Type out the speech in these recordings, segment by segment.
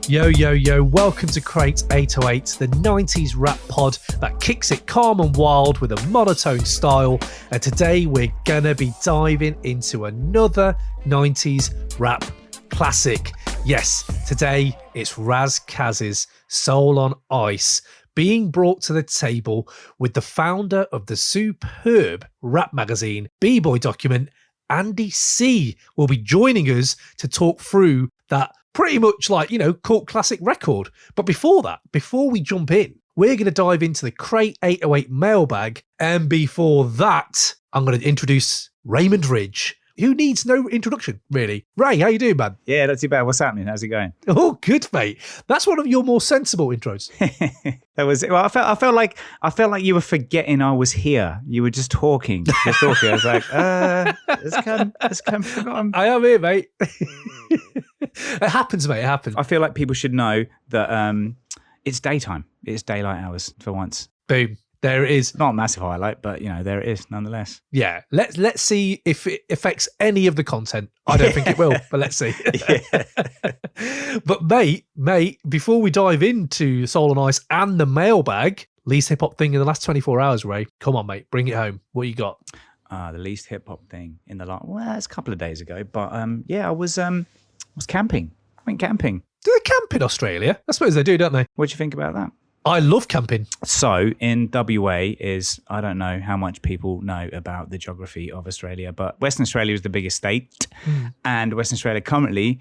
Yo, welcome to Crate 808, the 90s rap pod that kicks it calm and wild with a monotone style. And today we're gonna be diving into another 90s rap classic. Yes, today it's Ras Kass's Soul on Ice, being brought to the table with the founder of the superb rap magazine, B-Boy Document, Andy C, will be joining us to talk through that pretty much cult classic record. But before we jump in, we're going to dive into the Crate 808 mailbag. And before that, I'm going to introduce Raymond Ridge, who needs no introduction, really. Ray, how you doing, man? Yeah, not too bad. What's happening? How's it going? Oh, good, mate. That's one of your more sensible intros. That was. Well, I felt like you were forgetting I was here. You were just talking. I was like, it's come forgotten. I am here, mate. It happens, mate. It happens. I feel like people should know that it's daytime. It's daylight hours for once. Boom. There it is. Not a massive highlight, but there it is nonetheless. Yeah. Let's see if it affects any of the content. I don't think it will, but let's see. But mate, before we dive into Soul on Ice and the mailbag, least hip hop thing in the last 24 hours, Ray. Come on, mate, bring it home. What you got? The least hip hop thing in the last. Well, it's a couple of days ago, but I was camping. I went camping. Do they camp in Australia? I suppose they do, don't they? What do you think about that? I love camping. So in WA I don't know how much people know about the geography of Australia, but Western Australia is the biggest state. And Western Australia currently,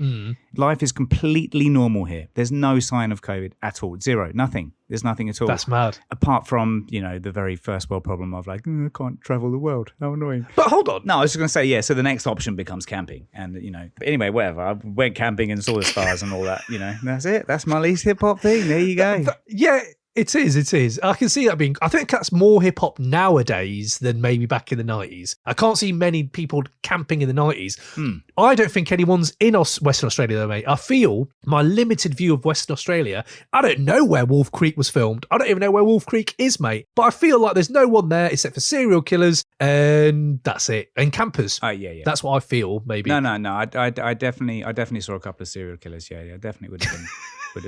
life is completely normal here. There's no sign of COVID at all. Zero, nothing. There's nothing at all. That's mad. Apart from, the very first world problem of I can't travel the world. How annoying. But hold on. No, I was just going to say, yeah, so the next option becomes camping. And, but anyway, whatever. I went camping and saw the stars and all that, That's it. That's my least hip-hop thing. There you go. Yeah. It is. I can see that being. I think that's more hip hop nowadays than maybe back in the 90s. I can't see many people camping in the 90s. I don't think anyone's in Western Australia, though, mate. I feel my limited view of Western Australia. I don't know where Wolf Creek was filmed. I don't even know where Wolf Creek is, mate. But I feel like there's no one there except for serial killers, and that's it. And campers. Oh, yeah. That's what I feel, maybe. No. I definitely saw a couple of serial killers. Yeah, definitely would have been.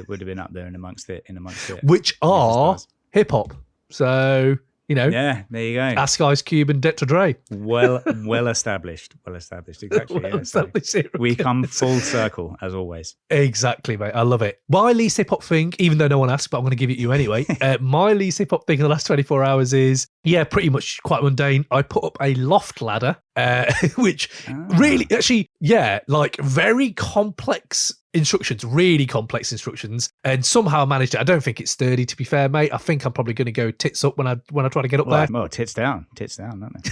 would have been up there in amongst it. Which are hip hop. So, Yeah, there you go. Ask Ice Cube and Dr. Dre. Well established. Exactly. We come full circle, as always. Exactly, mate. I love it. My least hip hop thing, even though no one asked, but I'm going to give it you anyway. My least hip hop thing in the last 24 hours is, pretty much quite mundane. I put up a loft ladder, which really, actually, very complex instructions, really complex instructions, and somehow I managed it. I don't think it's sturdy, to be fair, mate. I think I'm probably going to go tits up when I try to get up there. Well, tits down, don't they?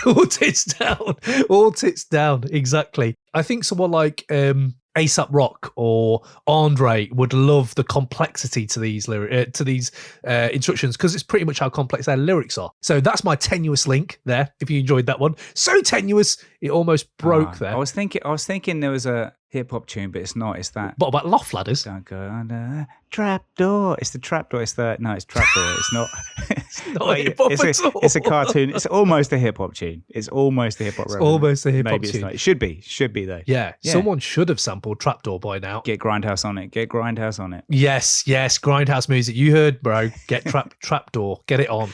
all tits down, exactly. I think someone like A$AP Rock or Andre would love the complexity to these instructions, because it's pretty much how complex their lyrics are. So that's my tenuous link there. If you enjoyed that one, so tenuous it almost broke there. I was thinking there was a hip hop tune, but it's not. It's that. What about loft ladders? Don't go under trap door. It's the trap door. It's trap door. It's not. It's not hip hop at all. It's a cartoon. It's almost a hip hop tune. It's almost a hip hop. Almost a hip hop tune. Maybe it's not. It should be though. Yeah. Someone should have sampled Trapdoor by now. Get Grindhouse on it. Yes. Grindhouse music. You heard, bro. Get Trapdoor. Get it on.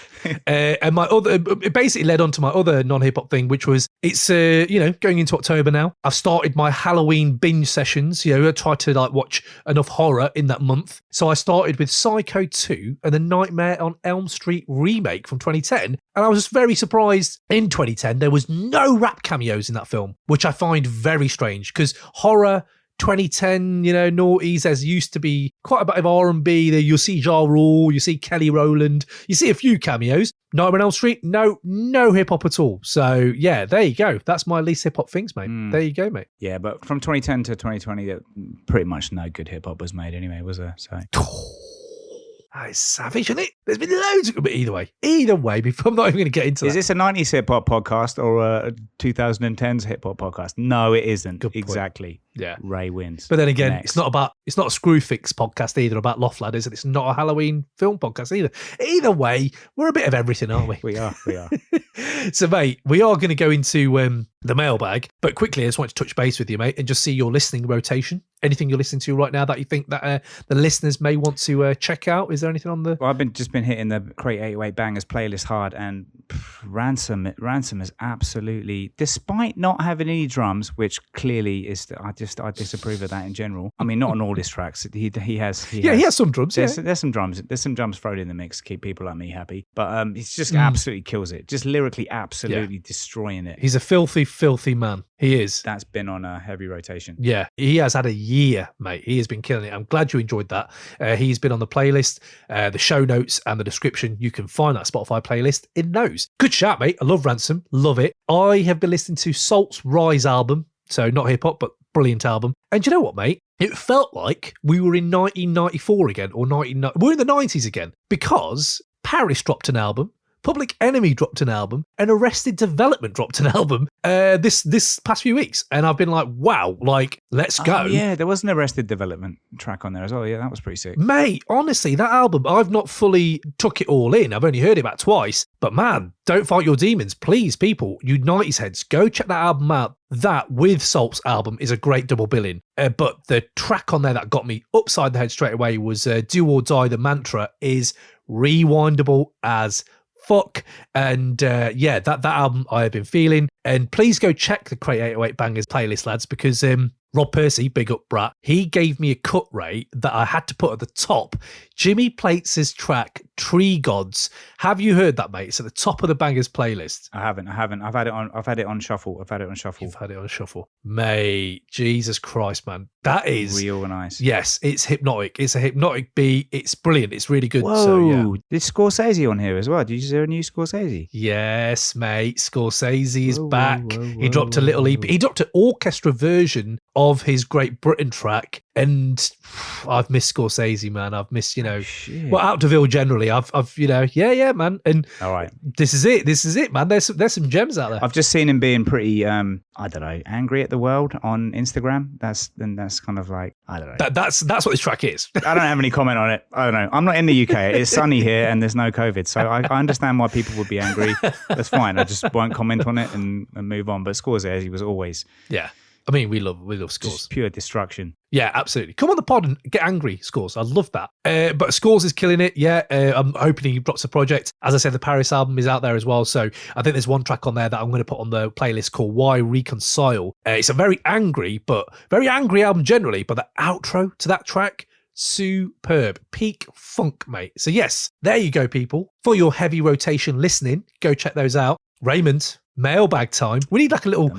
And my other, it basically led on to my other non-hip hop thing, which was it's going into October now. I've started my Halloween binge sessions. I tried to watch enough horror in that month. So I started with Psycho 2 and the Nightmare on Elm Street remake from 2010. And I was just very surprised in 2010 there was no rap cameos in that film, which I find very strange, because horror 2010, noughties, there used to be quite a bit of R&B. You'll see Ja Rule, you see Kelly Rowland, you see a few cameos. Nightmare on Elm Street, no hip hop at all. So yeah, there you go. That's my least hip hop things, mate. There you go, mate. Yeah, but from 2010 to 2020, pretty much no good hip hop was made anyway, was there? So. That is savage, isn't it? There's been loads of it, but either way, I'm not even going to get into that. Is this a 90s hip hop podcast or a 2010s hip hop podcast? No, it isn't. Good point. Exactly. Yeah. Ray wins. But then again, Next. it's not a Screwfix podcast either about loft ladders, and it's not a Halloween film podcast either. Either way, we're a bit of everything, aren't we? We are. So, mate, we are going to go into the mailbag. But quickly, I just wanted to touch base with you, mate, and just see your listening rotation. Anything you're listening to right now that you think that the listeners may want to check out? Is there anything on the... Well, I've just been hitting the Crate 808 Bangers playlist hard, and Ransom is absolutely, despite not having any drums, which clearly is, I disapprove of that in general. I mean, not on all his tracks. He has some drums. There's some drums. There's some drums thrown in the mix to keep people like me happy. But he just absolutely kills it. Just lyrically, absolutely destroying it. He's a filthy, filthy man. He is. That's been on a heavy rotation. Yeah, he has had a year, mate. He has been killing it. I'm glad you enjoyed that. He's been on the playlist, the show notes and the description. You can find that Spotify playlist in those. Good shout, mate. I love Ransom. Love it. I have been listening to SAULT's Rise album. So not hip hop, but brilliant album. And you know what, mate? It felt like we were in 1994 again, or we're in the 90s again, because Paris dropped an album. Public Enemy dropped an album, and Arrested Development dropped an album this past few weeks. And I've been like, wow, like, let's go. Oh, yeah, there was an Arrested Development track on there as well. Yeah, that was pretty sick. Mate, honestly, that album, I've not fully took it all in. I've only heard it about twice. But man, Don't Fight Your Demons. Please, people, you 90s heads, go check that album out. That with SAULT's album is a great double billing. But the track on there that got me upside the head straight away was Do or Die. The Mantra is rewindable as fuck. And that album I have been feeling. And please go check the Crate 808 Bangers playlist, lads, because Rob Percy, big up brat, he gave me a cut rate that I had to put at the top. Jimmy Plates' track Tree Gods. Have you heard that, mate? It's at the top of the Bangers playlist. I haven't. I've had it on shuffle. You've had it on shuffle. Mate, Jesus Christ, man. That is real nice. Yes, it's hypnotic. It's a hypnotic beat. It's brilliant. It's really good. Whoa. So yeah. Did Scorsese on here as well? Did you hear a new Scorsese? Yes, mate. Scorsese is back. He dropped a little EP. He dropped an orchestra version of his Great Britain track. And I've missed Scorsese, man. I've missed, Out Deville generally. I've yeah, man. And all right, this is it, man. There's some gems out there. I've just seen him being pretty, I don't know, angry at the world on Instagram. That's kind of like, I don't know. That's what this track is. I don't have any comment on it. I don't know. I'm not in the UK. It's sunny here and there's no COVID, so I understand why people would be angry. That's fine. I just won't comment on it and move on. But Scorsese was always, yeah. I mean, we love Scores. Just pure destruction. Yeah, absolutely. Come on the pod and get angry, Scores. I love that. But Scores is killing it. Yeah, I'm hoping he drops a project. As I said, the Paris album is out there as well. So I think there's one track on there that I'm going to put on the playlist called Why Reconcile. It's a very angry album generally, but the outro to that track, superb. Peak funk, mate. So yes, there you go, people. For your heavy rotation listening, go check those out. Raymond, mailbag time. We need like a little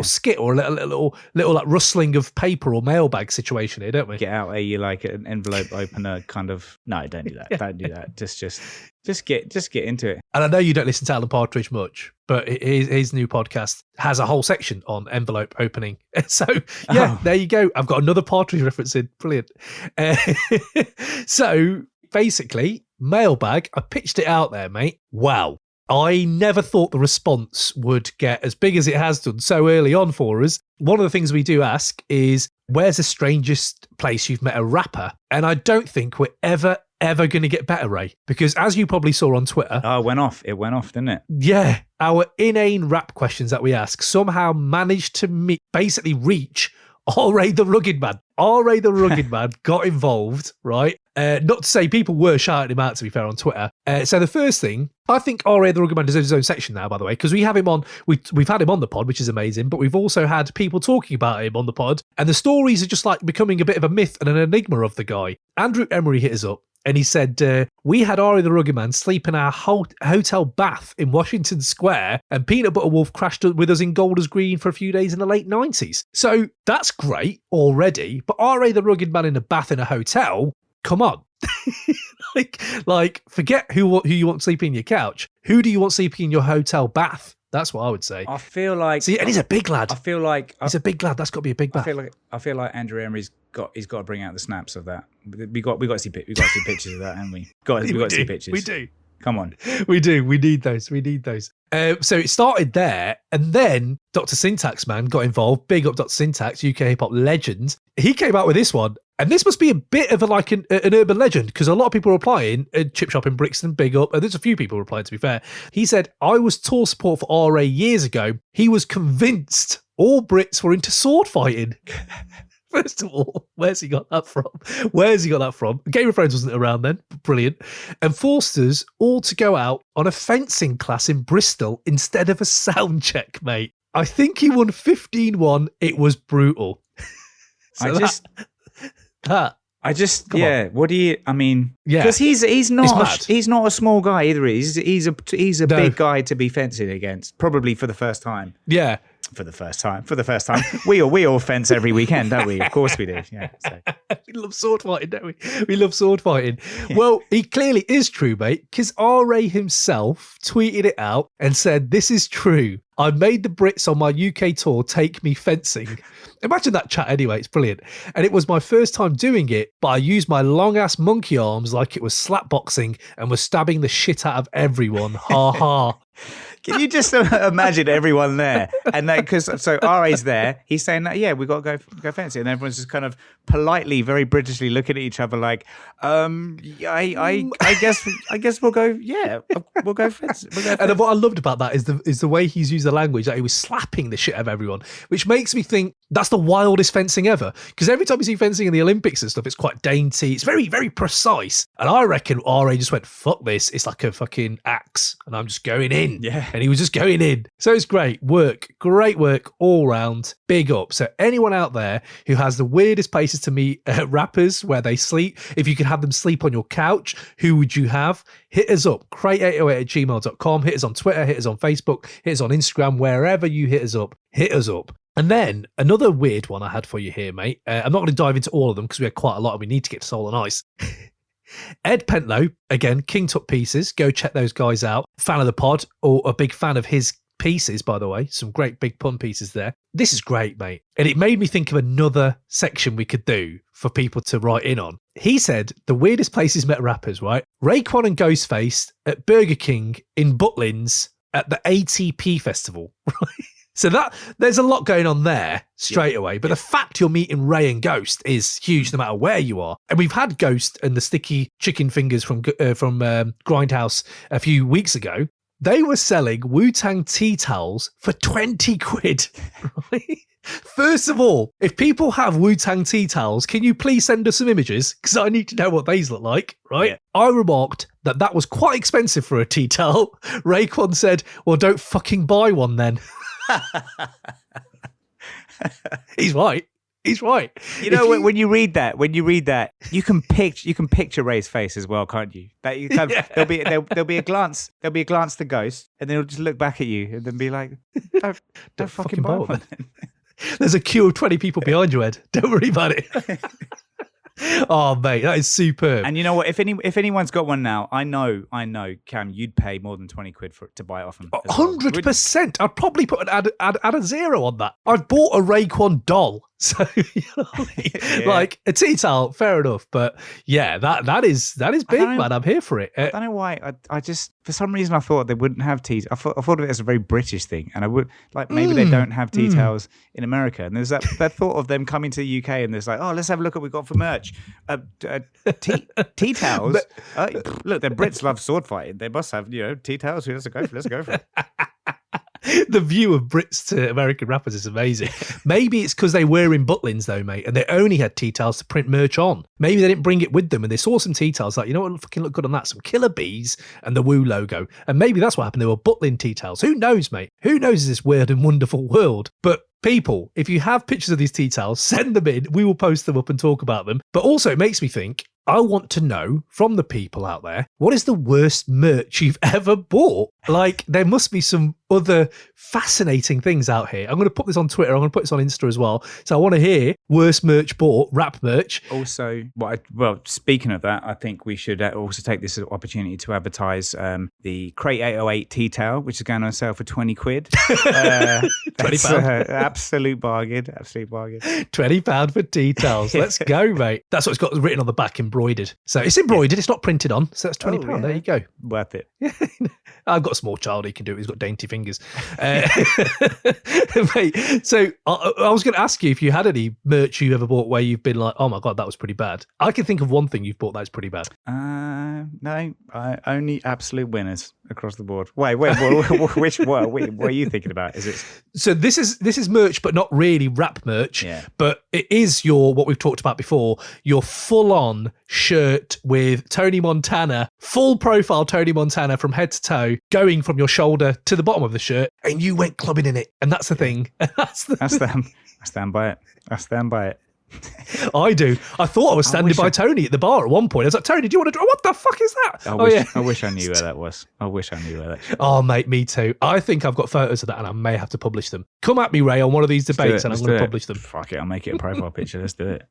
skit or a little like rustling of paper or mailbag situation here, don't we? Get out like an envelope opener kind of. No, don't do that. Don't do that. Just get into it. And I know you don't listen to Alan Partridge much, but his new podcast has a whole section on envelope opening. So there you go. I've got another Partridge reference in. Brilliant. So basically, mailbag. I pitched it out there, mate. Wow. I never thought the response would get as big as it has done so early on for us. One of the things we do ask is, where's the strangest place you've met a rapper? And I don't think we're ever going to get better, Ray, because as you probably saw on Twitter... Oh, it went off, didn't it? Yeah. Our inane rap questions that we ask somehow managed to basically reach R.A. the Rugged Man. R.A. the Rugged Man got involved, right? Not to say people were shouting him out, to be fair, on Twitter. So the first thing, I think R.A. the Rugged Man deserves his own section now, by the way, because we have him on, we've had him on the pod, which is amazing, but we've also had people talking about him on the pod, and the stories are just like becoming a bit of a myth and an enigma of the guy. Andrew Emery hit us up, and he said, we had R.A. the Rugged Man sleep in our hotel bath in Washington Square, and Peanut Butter Wolf crashed with us in Golders Green for a few days in the late 90s. So that's great already, but R.A. the Rugged Man in a bath in a hotel, come on. like forget who you want sleeping in your couch. Who do you want sleeping in your hotel bath? That's what I would say. I feel like... See, and he's a big lad. I feel like... He's a big lad. That's got to be a big bath. I feel like Andrew Emery's got to bring out the snaps of that. We got to see pictures of that, haven't we? We got to see pictures. We do. Come on. We do. We need those. So it started there, and then Dr. Syntax Man got involved. Big up Dr. Syntax, UK hip hop legend. He came out with this one, And this must be a bit of an urban legend, because a lot of people are replying, Chip Shop in Brixton, big up, and there's a few people replying, to be fair. He said, I was tour support for RA years ago. He was convinced all Brits were into sword fighting. First of all, where's he got that from? Game of Thrones wasn't around then. Brilliant. And forced us all to go out on a fencing class in Bristol instead of a sound check, mate. I think he won 15-1. It was brutal. What do you, I mean, yeah, because he's not a small guy either. He's a big guy to be fencing against, probably for the first time. Yeah. For the first time. We all fence every weekend, don't we? Of course we do. Yeah. So. We love sword fighting, don't we? We love sword fighting. Yeah. Well, he clearly is true, mate, because RA himself tweeted it out and said, this is true. I made the Brits on my UK tour take me fencing. Imagine that chat anyway. It's brilliant. And it was my first time doing it, but I used my long-ass monkey arms like it was slap boxing and was stabbing the shit out of everyone. Ha ha. Can you just imagine everyone there? And so RA's there, he's saying that, yeah, we got to go fencing. And everyone's just kind of politely, very Britishly looking at each other like, I guess we'll go, yeah, we'll go fencing. And what I loved about that is the way he's used the language, that he was slapping the shit out of everyone, which makes me think that's the wildest fencing ever. Because every time you see fencing in the Olympics and stuff, it's quite dainty. It's very, very precise. And I reckon RA just went, fuck this. It's like a fucking axe and I'm just going in. Yeah. And he was just going in. So it's great work all round. Big up. So anyone out there who has the weirdest places to meet rappers where they sleep, if you could have them sleep on your couch, who would you have? Hit us up, crate808@gmail.com. Hit us on Twitter, hit us on Facebook, hit us on Instagram, wherever you hit us up, hit us up. And then another weird one I had for you here, mate. I'm not going to dive into all of them because we had quite a lot and we need to get to Soul and Ice. Ed Pentlow, again, King Tut Pieces. Go check those guys out. Fan of the pod, or a big fan of his pieces, by the way. Some great big pun pieces there. This is great, mate. And it made me think of another section we could do for people to write in on. He said the weirdest places met rappers, right? Raekwon and Ghostface at Burger King in Butlins at the ATP festival, right? So there's a lot going on there straight away. But the fact you're meeting Ray and Ghost is huge no matter where you are. And we've had Ghost and the sticky chicken fingers from Grindhouse a few weeks ago. They were selling Wu-Tang tea towels for 20 quid. Right? First of all, if people have Wu-Tang tea towels, can you please send us some images? Because I need to know what these look like, right? Yeah. I remarked that was quite expensive for a tea towel. Raekwon said, well, don't fucking buy one then. He's right. You know, when you read that, you can picture Ray's face as well, can't you? That you kind of, there'll be a glance to Ghost, and then he'll just look back at you and then be like, don't fucking buy one. There's a queue of 20 people behind you, Ed. Don't worry about it. Oh, mate, that is superb. And you know what? If anyone's got one now, I know, Cam, you'd pay more than 20 quid to buy it off them. 100%. I'd probably put add a zero on that. I've bought a Raekwon doll. So, you know, like a tea towel, fair enough. But yeah, that is big, man. I'm here for it. I don't know why. I just, for some reason, I thought they wouldn't have tea. I thought of it as a very British thing. And I would, like, maybe they don't have tea towels in America. And there's that thought of them coming to the UK and there's like, oh, let's have a look at what we've got for merch. Tea towels. Look, the Brits love sword fighting. They must have, tea towels. Let's go for it. The view of Brits to American rappers is amazing. Maybe it's because they were in Butlins though, mate, and they only had tea towels to print merch on. Maybe they didn't bring it with them and they saw some tea towels like, you know what would fucking look good on that? Some Killer Bees and the Wu logo. And maybe that's what happened. They were Butlin tea towels. Who knows, mate? Who knows this weird and wonderful world? But people, if you have pictures of these tea towels, send them in. We will post them up and talk about them. But also it makes me think, I want to know from the people out there, what is the worst merch you've ever bought? Like, there must be some other fascinating things out here. I'm going to put this on Twitter. I'm going to put this on Insta as well. So I want to hear worst merch bought, rap merch. Also, well, speaking of that, I think we should also take this opportunity to advertise the Crate 808 tea towel, which is going on sale for 20 quid. £20. Absolute bargain. £20 for tea towels. Let's go, mate. That's what it's got written on the back in embroidered. So it's embroidered, it's not printed on. So that's £20. Yeah. There you go. Worth it. I've got a small child, he can do it. He's got dainty fingers. Mate, so I was going to ask you if you had any merch you ever bought where you've been like, oh my God, that was pretty bad. I can think of one thing you've bought that's pretty bad. No, only absolute winners across the board. Wait, what are you thinking about? Is it? So this is merch, but not really rap merch. Yeah. But it is what we've talked about before, your full-on shirt with Tony Montana, full profile Tony Montana from head to toe, going from your shoulder to the bottom of the shirt, and you went clubbing in it. And that's the thing. I stand by it. I do. I thought I was standing by Tony at the bar at one point. I was like, Tony, do you want to... What the fuck is that? I wish I knew where that was. Oh, mate, me too. I think I've got photos of that and I may have to publish them. Come at me, Ray, on one of these debates and I'm going to publish them. Fuck it, I'll make it a profile picture. Let's do it.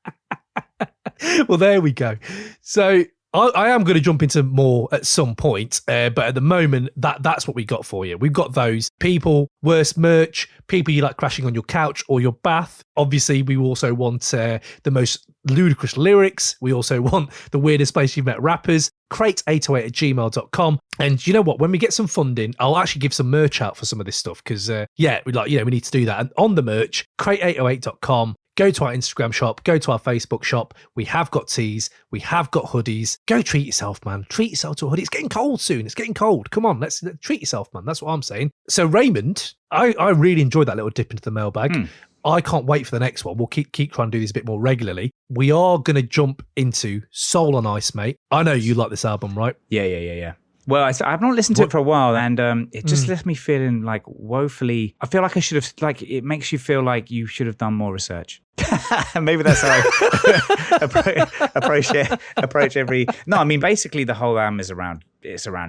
Well, there we go. So... I am going to jump into more at some point, but at the moment, that's what we got for you. We've got those people, worst merch, people you like crashing on your couch or your bath. Obviously, we also want the most ludicrous lyrics. We also want the weirdest place you've met rappers. crate808@gmail.com. And you know what? When we get some funding, I'll actually give some merch out for some of this stuff because, we need to do that. And on the merch, crate808.com. Go to our Instagram shop, go to our Facebook shop. We have got tees, we have got hoodies. Go treat yourself, man. Treat yourself to a hoodie. It's getting cold soon. It's getting cold. Come on, let's treat yourself, man. That's what I'm saying. So Raymond, I really enjoyed that little dip into the mailbag. I can't wait for the next one. We'll keep trying to do this a bit more regularly. We are going to jump into Soul on Ice, mate. I know you like this album, right? Yeah. Well, I've not listened to it for a while, and it just left me feeling like woefully. I feel like I should have, like, it makes you feel like you should have done more research. Maybe that's how I approach every. No, I mean, basically the whole album is around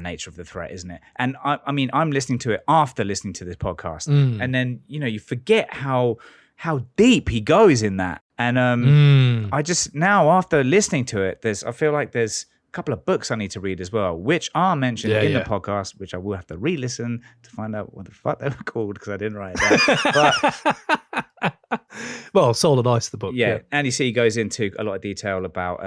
nature of the threat, isn't it? And I mean, I'm listening to it after listening to this podcast, and then you forget how deep he goes in that, and I just now after listening to it, I feel like there's a couple of books I need to read as well, which are mentioned in the podcast, which I will have to re-listen to find out what the fuck they were called because I didn't write it down. But well, Soul on Ice, the book. Yeah. Andy C goes into a lot of detail about,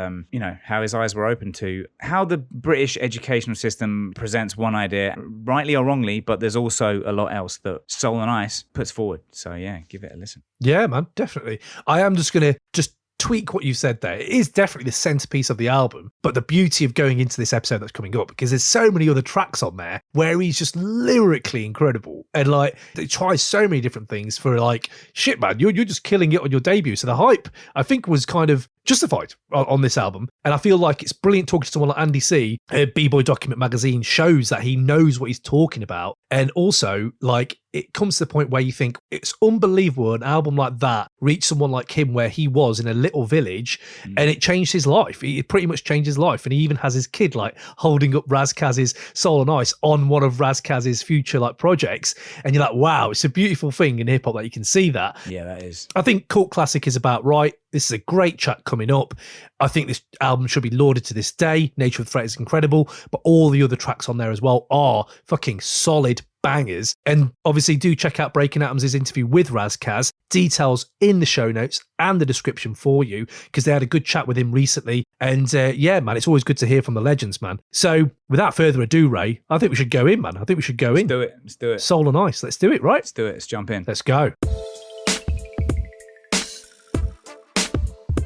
how his eyes were open to how the British educational system presents one idea, rightly or wrongly, but there's also a lot else that Soul on Ice puts forward. So yeah, give it a listen. Yeah, man, definitely. I am just going to tweak what you said there. It is definitely the centerpiece of the album, but the beauty of going into this episode that's coming up, because there's so many other tracks on there where he's just lyrically incredible and like they try so many different things for like, shit, man, you're just killing it on your debut. So the hype, I think, was kind of justified on this album. And I feel like it's brilliant talking to someone like Andy C. B-Boy Document Magazine shows that he knows what he's talking about. And also, like, it comes to the point where you think it's unbelievable an album like that reached someone like him where he was in a little village and it changed his life. It pretty much changed his life. And he even has his kid like holding up Ras Kass's Soul on Ice on one of Ras Kass's future like projects. And you're like, wow, it's a beautiful thing in hip hop that you can see that. Yeah, that is. I think Cult Classic is about right. This is a great track coming up. I think this album should be lauded to this day. Nature of the Threat is incredible, but all the other tracks on there as well are fucking solid bangers. And obviously do check out Breaking Atoms' interview with Ras Kass. Details in the show notes and the description for you, because they had a good chat with him recently. And yeah, man, it's always good to hear from the legends, man. So without further ado, Ray, I think we should go in, man. I think we should go in. Let's do it. Soul on Ice. Let's do it, right? Let's do it. Let's jump in. Let's go.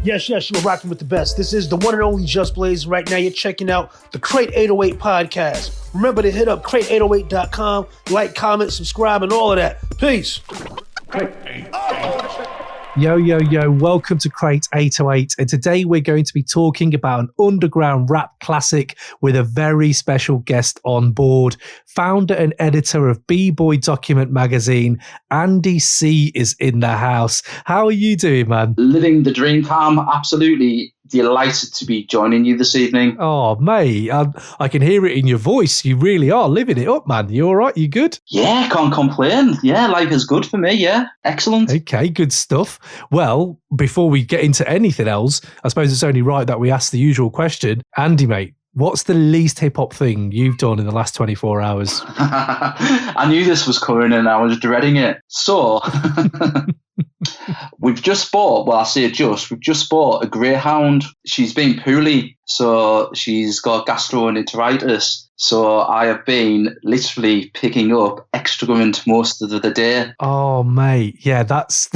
Yes, you're rocking with the best. This is the one and only Just Blaze. Right now, you're checking out the Crate 808 podcast. Remember to hit up crate808.com, like, comment, subscribe, and all of that. Peace. Yo, welcome to Crate 808. And today we're going to be talking about an underground rap classic with a very special guest on board. Founder and editor of B-Boy Document Magazine, Andy C. is in the house. How are you doing, man? Living the dream, Cam. Absolutely delighted to be joining you this evening. Oh, mate, I can hear it in your voice. You really are living it up, man. You all right? You good? Yeah, can't complain. Yeah, life is good for me. Yeah, excellent. Okay, good stuff. Well, before we get into anything else, I suppose it's only right that we ask the usual question. Andy, mate, what's the least hip-hop thing you've done in the last 24 hours? I knew this was coming and I was dreading it. So, we've just bought, we've just bought a greyhound. She's been poorly, so she's got gastroenteritis. So I have been literally picking up excrement most of the day. Oh, mate. Yeah, that's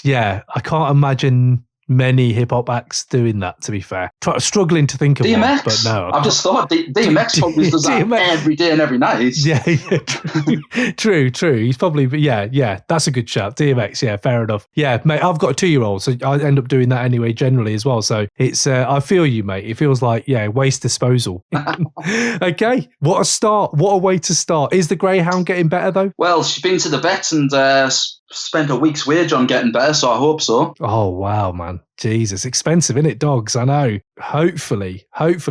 yeah. I can't imagine many hip hop acts doing that, to be fair. Struggling to think of DMX. one, but no. I've just thought DMX probably does that every day and every night. Yeah, true. He's probably, but yeah, that's a good shout. DMX, yeah, fair enough. Yeah, mate, I've got a 2-year-old, so I end up doing that anyway, generally as well. So it's, I feel you, mate. It feels like, waste disposal. Okay, what a start. What a way to start. Is the greyhound getting better though? Well, she's been to the vet and spent a week's wage on getting better, so I hope so. Oh, wow, man. Jesus, expensive, innit, dogs? I know. Hopefully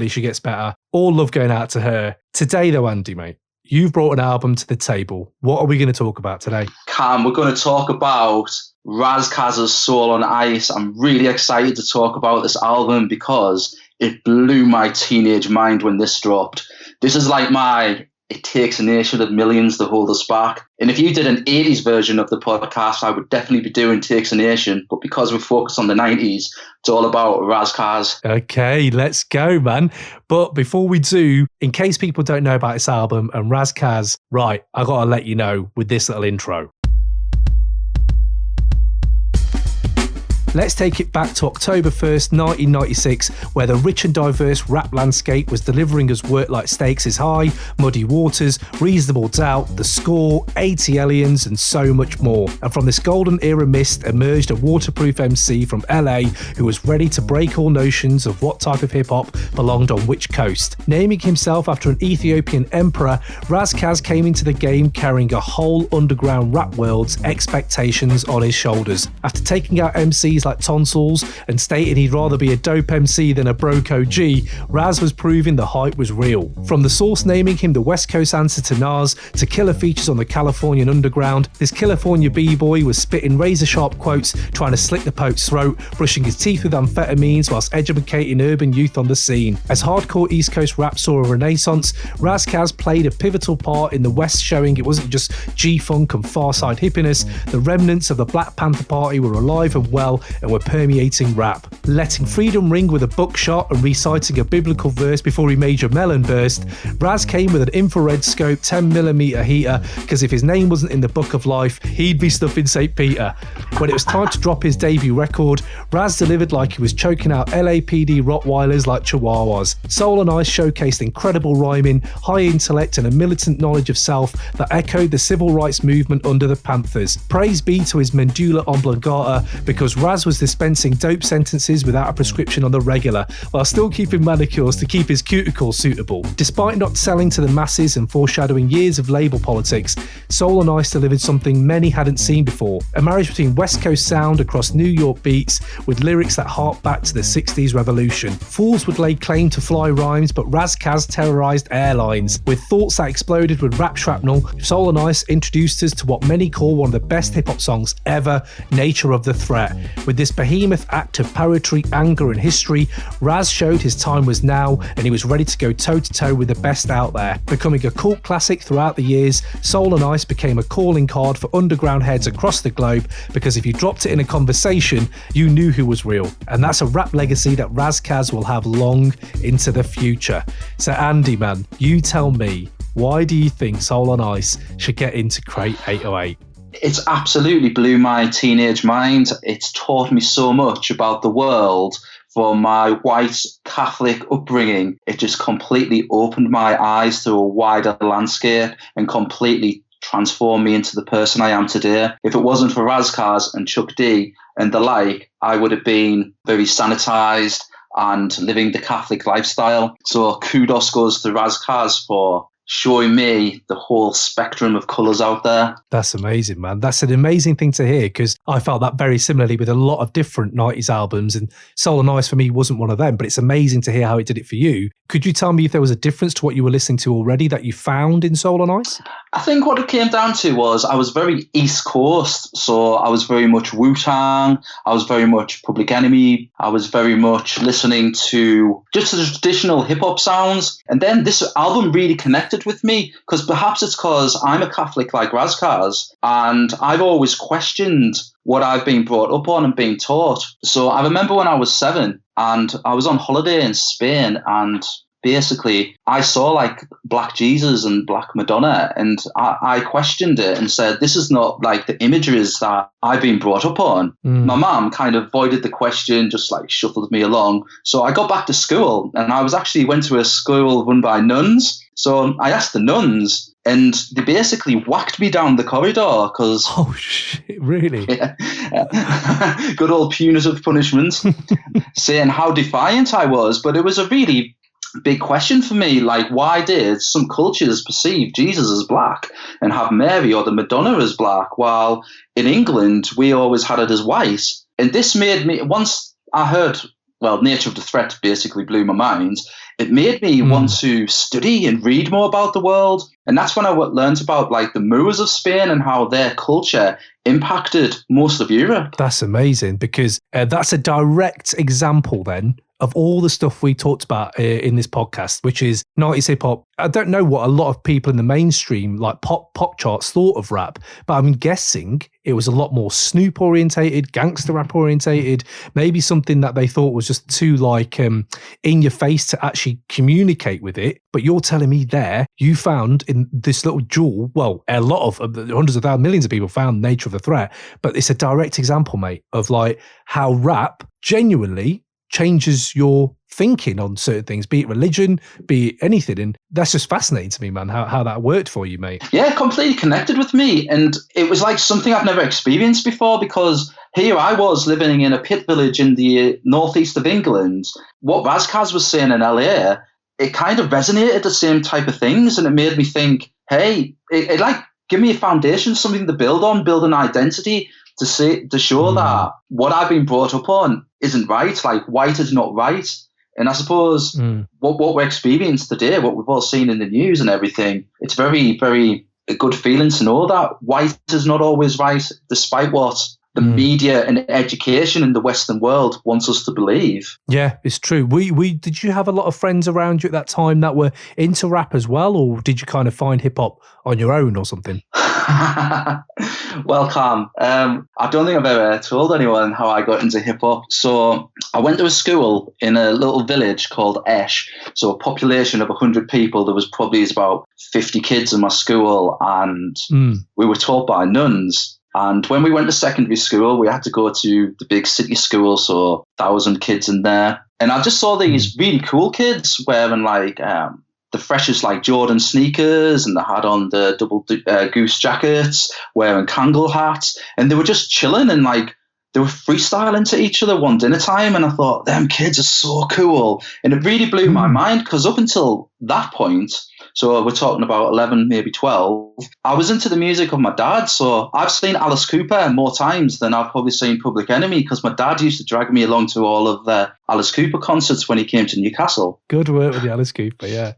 she gets better. All love going out to her. Today, though, Andy, mate, you've brought an album to the table. What are we going to talk about today? Cam, we're going to talk about Ras Kass's Soul on Ice. I'm really excited to talk about this album because it blew my teenage mind when this dropped. This is like my It Takes a Nation of Millions to Hold Us Back. And if you did an 80s version of the podcast, I would definitely be doing Takes a Nation. But because we focus on the 90s, it's all about Ras Kass. Okay, let's go, man. But before we do, in case people don't know about this album and Ras Kass, right, I got to let you know with this little intro. Let's take it back to October 1st, 1996, where the rich and diverse rap landscape was delivering us work like Stakes is High, Muddy Waters, Reasonable Doubt, The Score, 80 Aliens, and so much more. And from this golden era mist emerged a waterproof MC from LA who was ready to break all notions of what type of hip-hop belonged on which coast. Naming himself after an Ethiopian emperor, Ras Kass came into the game carrying a whole underground rap world's expectations on his shoulders. After taking out MCs like Tonsils and stating he'd rather be a dope MC than a broke OG, Ras was proving the hype was real. From the Source naming him the West Coast answer to Nas, to killer features on the Californian underground, this California b-boy was spitting razor-sharp quotes, trying to slit the Pope's throat, brushing his teeth with amphetamines whilst educating urban youth on the scene. As hardcore East Coast rap saw a renaissance, Ras Kass played a pivotal part in the West, showing it wasn't just G-Funk and Farside hippiness. The remnants of the Black Panther Party were alive and well and were permeating rap. Letting freedom ring with a buckshot and reciting a biblical verse before he made your melon burst, Ras came with an infrared scope 10mm heater, because if his name wasn't in the book of life, he'd be stuff in St. Peter. When it was time to drop his debut record, Ras delivered like he was choking out LAPD Rottweilers like Chihuahuas. Soul on Ice showcased incredible rhyming, high intellect, and a militant knowledge of self that echoed the civil rights movement under the Panthers. Praise be to his medulla oblongata, because Ras was dispensing dope sentences without a prescription on the regular, while still keeping manicures to keep his cuticles suitable. Despite not selling to the masses and foreshadowing years of label politics, Soul on Ice delivered something many hadn't seen before, a marriage between West Coast sound across New York beats with lyrics that hark back to the 60s revolution. Fools would lay claim to fly rhymes, but Ras Kass terrorised airlines. With thoughts that exploded with rap shrapnel, Soul on Ice introduced us to what many call one of the best hip-hop songs ever, Nature of the Threat. With this behemoth act of poetry, anger and history, Ras showed his time was now and he was ready to go toe-to-toe with the best out there. Becoming a cult classic throughout the years, Soul on Ice became a calling card for underground heads across the globe, because if you dropped it in a conversation, you knew who was real. And that's a rap legacy that Ras Kass will have long into the future. So Andy, man, you tell me, why do you think Soul on Ice should get into Crate 808? It's absolutely blew my teenage mind. It's taught me so much about the world. For my white Catholic upbringing, it just completely opened my eyes to a wider landscape and completely transformed me into the person I am today. If it wasn't for Ras Kass and Chuck D and the like, I would have been very sanitized and living the Catholic lifestyle. So kudos goes to Ras Kass for showing me the whole spectrum of colours out there. That's amazing, man. That's an amazing thing to hear, because I felt that very similarly with a lot of different 90s albums, and Soul on Ice for me wasn't one of them, but it's amazing to hear how it did it for you. Could you tell me if there was a difference to what you were listening to already that you found in Soul on Ice? I think what it came down to was I was very East Coast, so I was very much Wu-Tang, I was very much Public Enemy, I was very much listening to just the traditional hip-hop sounds, and then this album really connected with me, because perhaps it's because I'm a Catholic like Ras Kass, and I've always questioned what I've been brought up on and being taught. So I remember when I was 7 and I was on holiday in Spain, and basically I saw like Black Jesus and Black Madonna, and I questioned it and said, this is not like the imageries that I've been brought up on. My mum kind of avoided the question, just like shuffled me along. So I got back to school, and I went to a school run by nuns. So I asked the nuns, and they basically whacked me down the corridor because... Oh, shit, really? Yeah. Good old punitive punishment, saying how defiant I was. But it was a really big question for me. Like, why did some cultures perceive Jesus as black and have Mary or the Madonna as black, while in England we always had it as white? And this made me, once I heard, well, Nature of the Threat basically blew my mind. It made me want to study and read more about the world. And that's when I learned about like the Moors of Spain and how their culture impacted most of Europe. That's amazing, because that's a direct example then of all the stuff we talked about in this podcast, which is 90s hip hop. I don't know what a lot of people in the mainstream, like pop charts, thought of rap, but I'm guessing it was a lot more Snoop orientated, gangster rap orientated, maybe something that they thought was just too like in your face to actually communicate with it. But you're telling me there, you found in this little jewel, well, a lot of hundreds of thousands, millions of people found Nature of the Threat, but it's a direct example, mate, of like how rap genuinely changes your thinking on certain things, be it religion, be it anything. And that's just fascinating to me, man, how that worked for you, mate. Yeah, completely connected with me. And it was like something I've never experienced before, because here I was living in a pit village in the northeast of England. What Ras Kass was saying in LA, it kind of resonated the same type of things. And it made me think, hey, it like give me a foundation, something to build on, build an identity, to show that what I've been brought up on isn't right. Like, white is not right. And I suppose what we're experiencing today, what we've all seen in the news and everything, it's very, very a good feeling to know that white is not always right, despite what the media and education in the Western world wants us to believe. Yeah, it's true. Did you have a lot of friends around you at that time that were into rap as well, or did you kind of find hip hop on your own or something? Well, Cam, I don't think I've ever told anyone how I got into hip hop. So I went to a school in a little village called Esh. So a population of 100 people. There was probably about 50 kids in my school, and we were taught by nuns. And when we went to secondary school, we had to go to the big city school, so 1,000 kids in there. And I just saw these really cool kids wearing like the freshest like Jordan sneakers, and they had on the double goose jackets, wearing Kangol hats, and they were just chilling and like they were freestyling to each other one dinner time. And I thought, them kids are so cool. And it really blew my mind, because up until that point, so we're talking about 11, maybe 12, I was into the music of my dad. So I've seen Alice Cooper more times than I've probably seen Public Enemy, because my dad used to drag me along to all of the Alice Cooper concerts when he came to Newcastle. Good work with the Alice Cooper, yeah.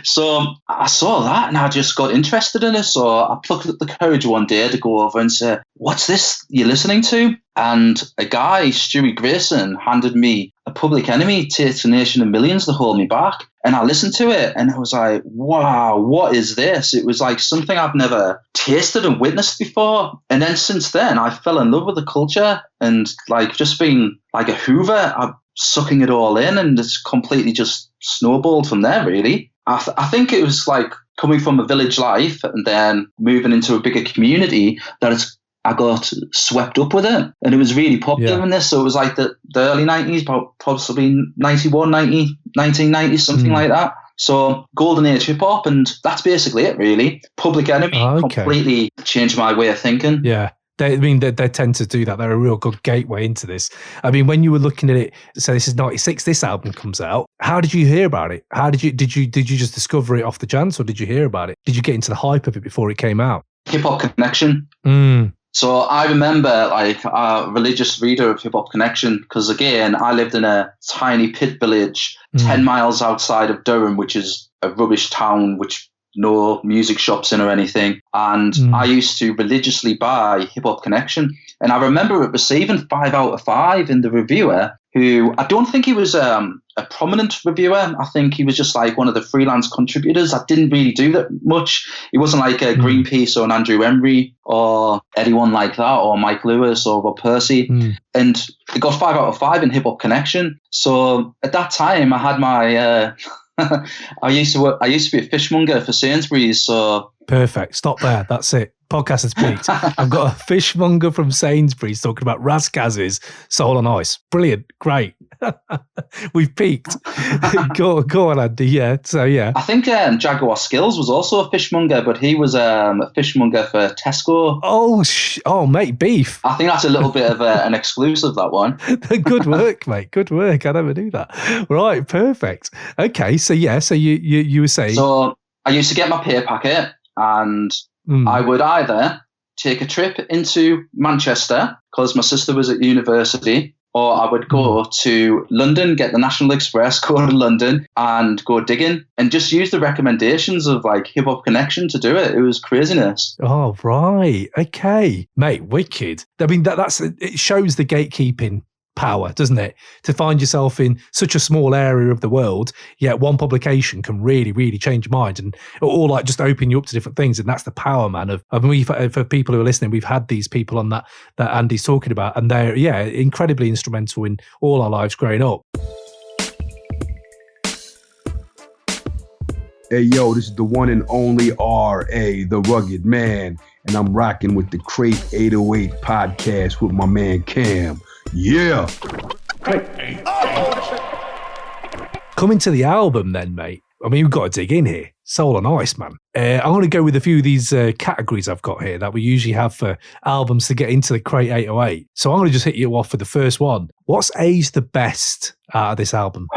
So I saw that and I just got interested in it. So I plucked up the courage one day to go over and say, what's this you're listening to? And a guy, Stewie Grayson, handed me a Public Enemy, Takes a Nation of Millions to Hold Me Back. And I listened to it and I was like, wow, what is this? It was like something I've never tasted and witnessed before. And then since then, I fell in love with the culture and like just being like a Hoover, I'm sucking it all in, and it's completely just snowballed from there, really. I think it was like coming from a village life and then moving into a bigger community that I got swept up with it, and it was really popular in this. So it was like the early 90s, about possibly 91, 90, 1990s, something like that. So golden age hip hop, and that's basically it, really. Public Enemy completely changed my way of thinking. Yeah. They tend to do that. They're a real good gateway into this. I mean, when you were looking at it, so this is 96, this album comes out. How did you hear about it? Did you just discover it off the chance, or did you hear about it? Did you get into the hype of it before it came out? Hip Hop Connection. So I remember like a religious reader of Hip Hop Connection, because again, I lived in a tiny pit village 10 miles outside of Durham, which is a rubbish town, which no music shops in or anything. And I used to religiously buy Hip Hop Connection. And I remember it receiving 5 out of 5 in the reviewer, who I don't think he was a prominent reviewer. I think he was just like one of the freelance contributors that didn't really do that much. He wasn't like a Greenpeace or an Andrew Emery or anyone like that, or Mike Lewis or Rob Percy. And it got 5 out of 5 in Hip Hop Connection. So at that time, I had my I used to be a fishmonger for Sainsbury's. So perfect. Stop there. That's it. Podcast has peaked. I've got a fishmonger from Sainsbury's talking about Ras Kass's Soul on Ice. Brilliant. Great. We've peaked. Go on, Andy. Yeah. So, yeah. I think Jaguar Skills was also a fishmonger, but he was a fishmonger for Tesco. Oh, mate, beef. I think that's a little bit of an exclusive, that one. Good work, mate. Good work. I never knew that. Right. Perfect. Okay. So, yeah. So you were saying. So I used to get my pay packet and I would either take a trip into Manchester because my sister was at university, or I would go to London, get the National Express, go to London and go digging and just use the recommendations of like Hip Hop Connection to do it. It was craziness. Oh, right. Okay. Mate, wicked. I mean, it shows the gatekeeping power, doesn't it? To find yourself in such a small area of the world, yet one publication can really, really change your mind and or like just open you up to different things. And that's the power, man. For people who are listening, we've had these people on that Andy's talking about, and they're incredibly instrumental in all our lives growing up. Hey, yo, this is the one and only R.A., the Rugged Man, and I'm rocking with the Crate 808 podcast with my man Cam. Yeah. Coming to the album then, mate. I mean, we've got to dig in here. Soul on Ice, man. I'm going to go with a few of these categories I've got here that we usually have for albums to get into the Crate 808. So I'm going to just hit you off for the first one. What's aged the best out of this album?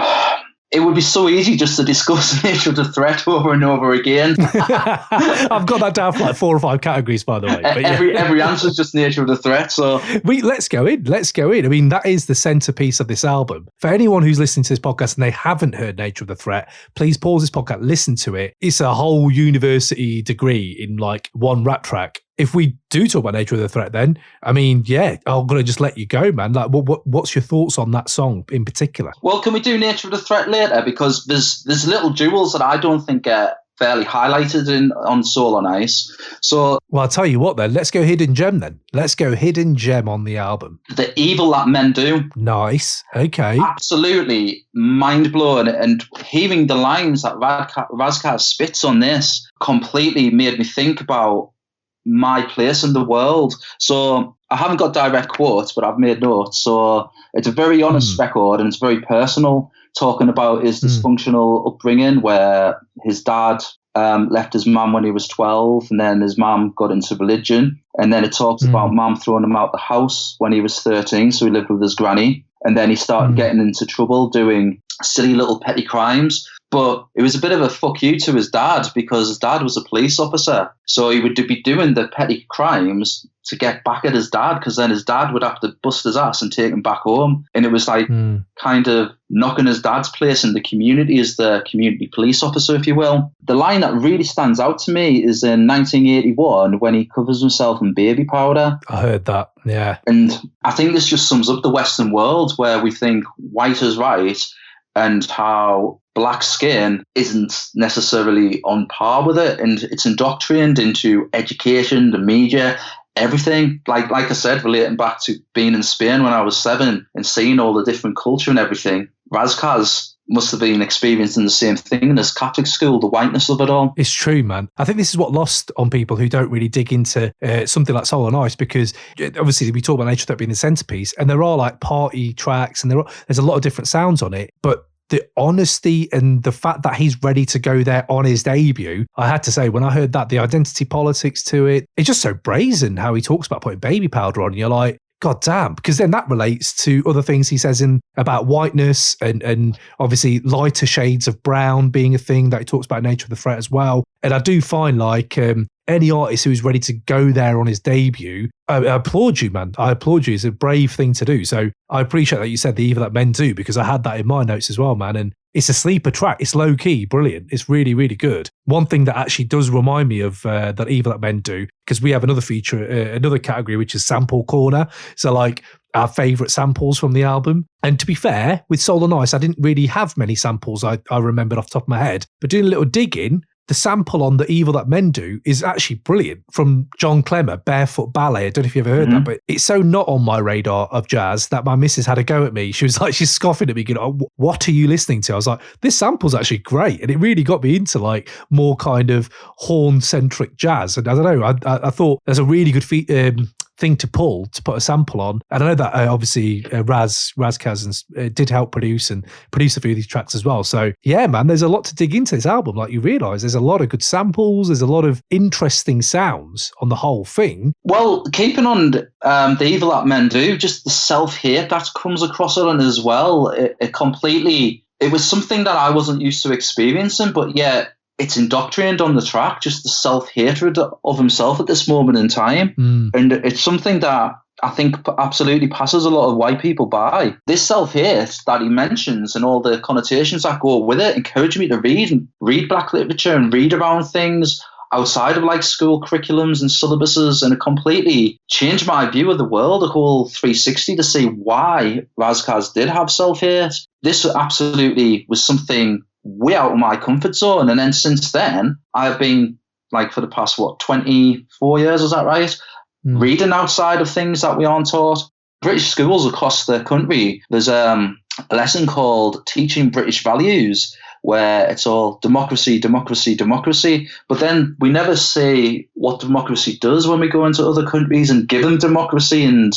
It would be so easy just to discuss the nature of the threat over and over again. I've got that down for like 4 or 5 categories, by the way. But every answer is just nature of the threat. So let's go in. I mean, that is the centerpiece of this album. For anyone who's listening to this podcast and they haven't heard Nature of the Threat, please pause this podcast, listen to it. It's a whole university degree in like one rap track. If we do talk about Nature of the Threat, then, I mean, yeah, I'm going to just let you go, man. Like, what's your thoughts on that song in particular? Well, can we do Nature of the Threat later? Because there's little jewels that I don't think get fairly highlighted on Soul on Ice. So, well, I'll tell you what, then. Let's go Hidden Gem, then. Let's go Hidden Gem on the album. The Evil That Men Do. Nice. Okay. Absolutely mind-blowing. And hearing the lines that Ras Kass spits on this completely made me think about my place in the world. So I haven't got direct quotes, but I've made notes. So it's a very honest record and it's very personal, talking about his dysfunctional upbringing where his dad left his mum when he was 12 and then his mum got into religion. And then it talks about mum throwing him out the house when he was 13. So he lived with his granny. And then he started getting into trouble doing silly little petty crimes. But it was a bit of a fuck you to his dad because his dad was a police officer. So he would be doing the petty crimes to get back at his dad because then his dad would have to bust his ass and take him back home. And it was like kind of knocking his dad's place in the community as the community police officer, if you will. The line that really stands out to me is in 1981 when he covers himself in baby powder. I heard that, yeah. And I think this just sums up the Western world where we think white is right and how black skin isn't necessarily on par with it, and it's indoctrinated into education, the media, everything. Like I said, relating back to being in Spain when I was 7 and seeing all the different culture and everything, Ras Kass must have been experiencing the same thing in his Catholic school, the whiteness of it all. It's true, man. I think this is what lost on people who don't really dig into something like Soul on Ice, because obviously we talk about Nature of the Threat being the centerpiece, and there are like party tracks and there's a lot of different sounds on it, but the honesty and the fact that he's ready to go there on his debut, I had to say, when I heard that, the identity politics to it, it's just so brazen how he talks about putting baby powder on. You're like, God damn, because then that relates to other things he says about whiteness and obviously lighter shades of brown being a thing that he talks about in Nature of the Threat as well. And I do find like any artist who's ready to go there on his debut, I applaud you, man. I applaud you. It's a brave thing to do. So I appreciate that you said the Evil That Men Do, because I had that in my notes as well, man. And it's a sleeper track. It's low key, brilliant. It's really, really good. One thing that actually does remind me of that Evil That Men Do, because we have another feature, another category, which is Sample Corner. So like our favourite samples from the album. And to be fair, with Soul on Ice, I didn't really have many samples I remembered off the top of my head. But doing a little digging, the sample on The Evil That Men Do is actually brilliant from John Clemmer, Barefoot Ballet. I don't know if you've ever heard that, but it's so not on my radar of jazz that my missus had a go at me. She was like, she's scoffing at me, going, oh, what are you listening to? I was like, this sample's actually great. And it really got me into like more kind of horn-centric jazz. And I don't know, I thought there's a really good thing to pull to put a sample on. And I know that obviously Ras Kass did help produce a few of these tracks as well. So yeah, man, there's a lot to dig into this album. Like you realise there's a lot of good samples, there's a lot of interesting sounds on the whole thing. Well, keeping on The Evil That Men Do, just the self-hate that comes across it as well, it was something that I wasn't used to experiencing, but yeah, it's indoctrinated on the track, just the self-hatred of himself at this moment in time. And it's something that I think absolutely passes a lot of white people by. This self-hate that he mentions and all the connotations that go with it encourage me to read black literature and read around things outside of like school curriculums and syllabuses, and it completely changed my view of the world, a whole 360, to see why Ras Kass did have self-hate. This absolutely was something way out of my comfort zone. And then since then, I've been like for the past, 24 years, is that right? Reading outside of things that we aren't taught. British schools across the country, there's a lesson called Teaching British Values, where it's all democracy, democracy, democracy. But then we never say what democracy does when we go into other countries and give them democracy and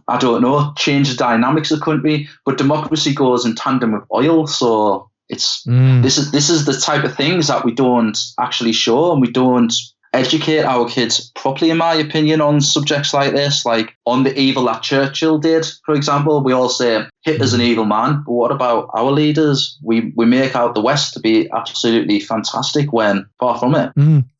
I don't know, change the dynamics of the country. But democracy goes in tandem with oil, so it's this is the type of things that we don't actually show, and we don't educate our kids properly, in my opinion, on subjects like this. Like on the evil that Churchill did, for example, we all say Hitler's an evil man, but what about our leaders? We make out the West to be absolutely fantastic when far from it.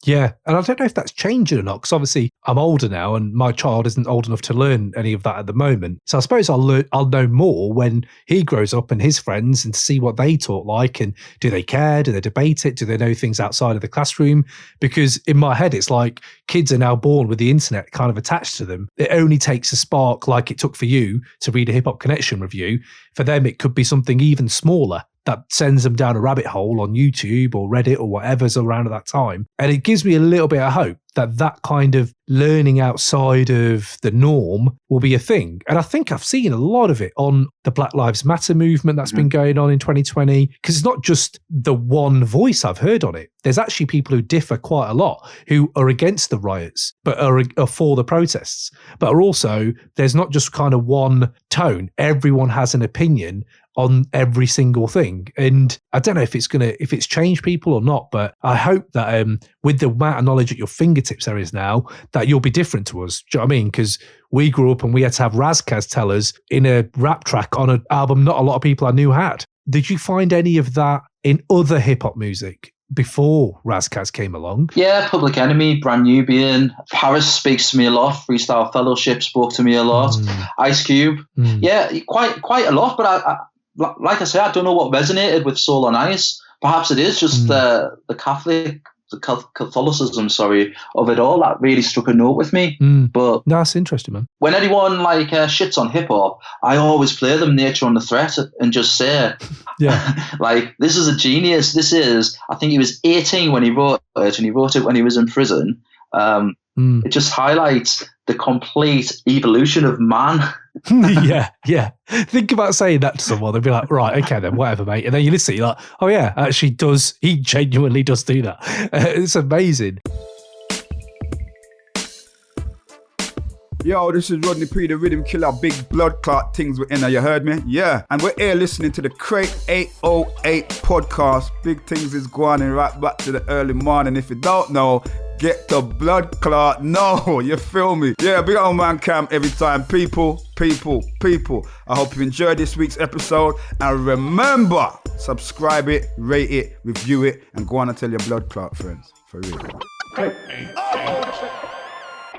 Yeah, and I don't know if that's changing or not, because obviously I'm older now and my child isn't old enough to learn any of that at the moment. So I suppose I'll know more when he grows up and his friends, and to see what they talk like, and do they care? Do they debate it? Do they know things outside of the classroom? Because in my head, it's like kids are now born with the internet kind of attached to them. It only takes a spark, like it took for you to read a Hip Hop Connection review. For them, it could be something even smaller that sends them down a rabbit hole on YouTube or Reddit or whatever's around at that time. And it gives me a little bit of hope that that kind of learning outside of the norm will be a thing. And I think I've seen a lot of it on the Black Lives Matter movement that's been going on in 2020, because it's not just the one voice I've heard on it. There's actually people who differ quite a lot, who are against the riots, but are for the protests. But are also, there's not just kind of one tone. Everyone has an opinion on every single thing. And I don't know if it's changed people or not, but I hope that with the amount of knowledge at your fingertips there is now, that you'll be different to us. Do you know what I mean? Because we grew up and we had to have Ras Kass tell us in a rap track on an album not a lot of people I knew had. Did you find any of that in other hip-hop music before Ras Kass came along? Yeah, Public Enemy, Brand Nubian, Paris speaks to me a lot, Freestyle Fellowship spoke to me a lot, Ice Cube, yeah, quite a lot, but I like I say, I don't know what resonated with Soul on Ice. Perhaps it is just the Catholicism, of it all that really struck a note with me. But no, that's interesting, man. When anyone shits on hip hop, I always play them Nature on the Threat and just say, like, this is a genius. This is, I think he was 18 when he wrote it, and he wrote it when he was in prison. It just highlights the complete evolution of man. yeah. Think about saying that to someone. They'll be like, right, okay then, whatever, mate. And then you listen, you're like, oh yeah, actually he genuinely does do that. It's amazing. Yo, this is Rodney P, the Rhythm Killer, big blood clot things within there, you heard me? Yeah, and we're here listening to the Crate 808 podcast. Big things is going on right back to the early morning. If you don't know, get the blood clot. No, you feel me? Yeah, big old man Cam every time. People. I hope you enjoyed this week's episode. And remember, subscribe it, rate it, review it, and go on and tell your blood clot friends. For real.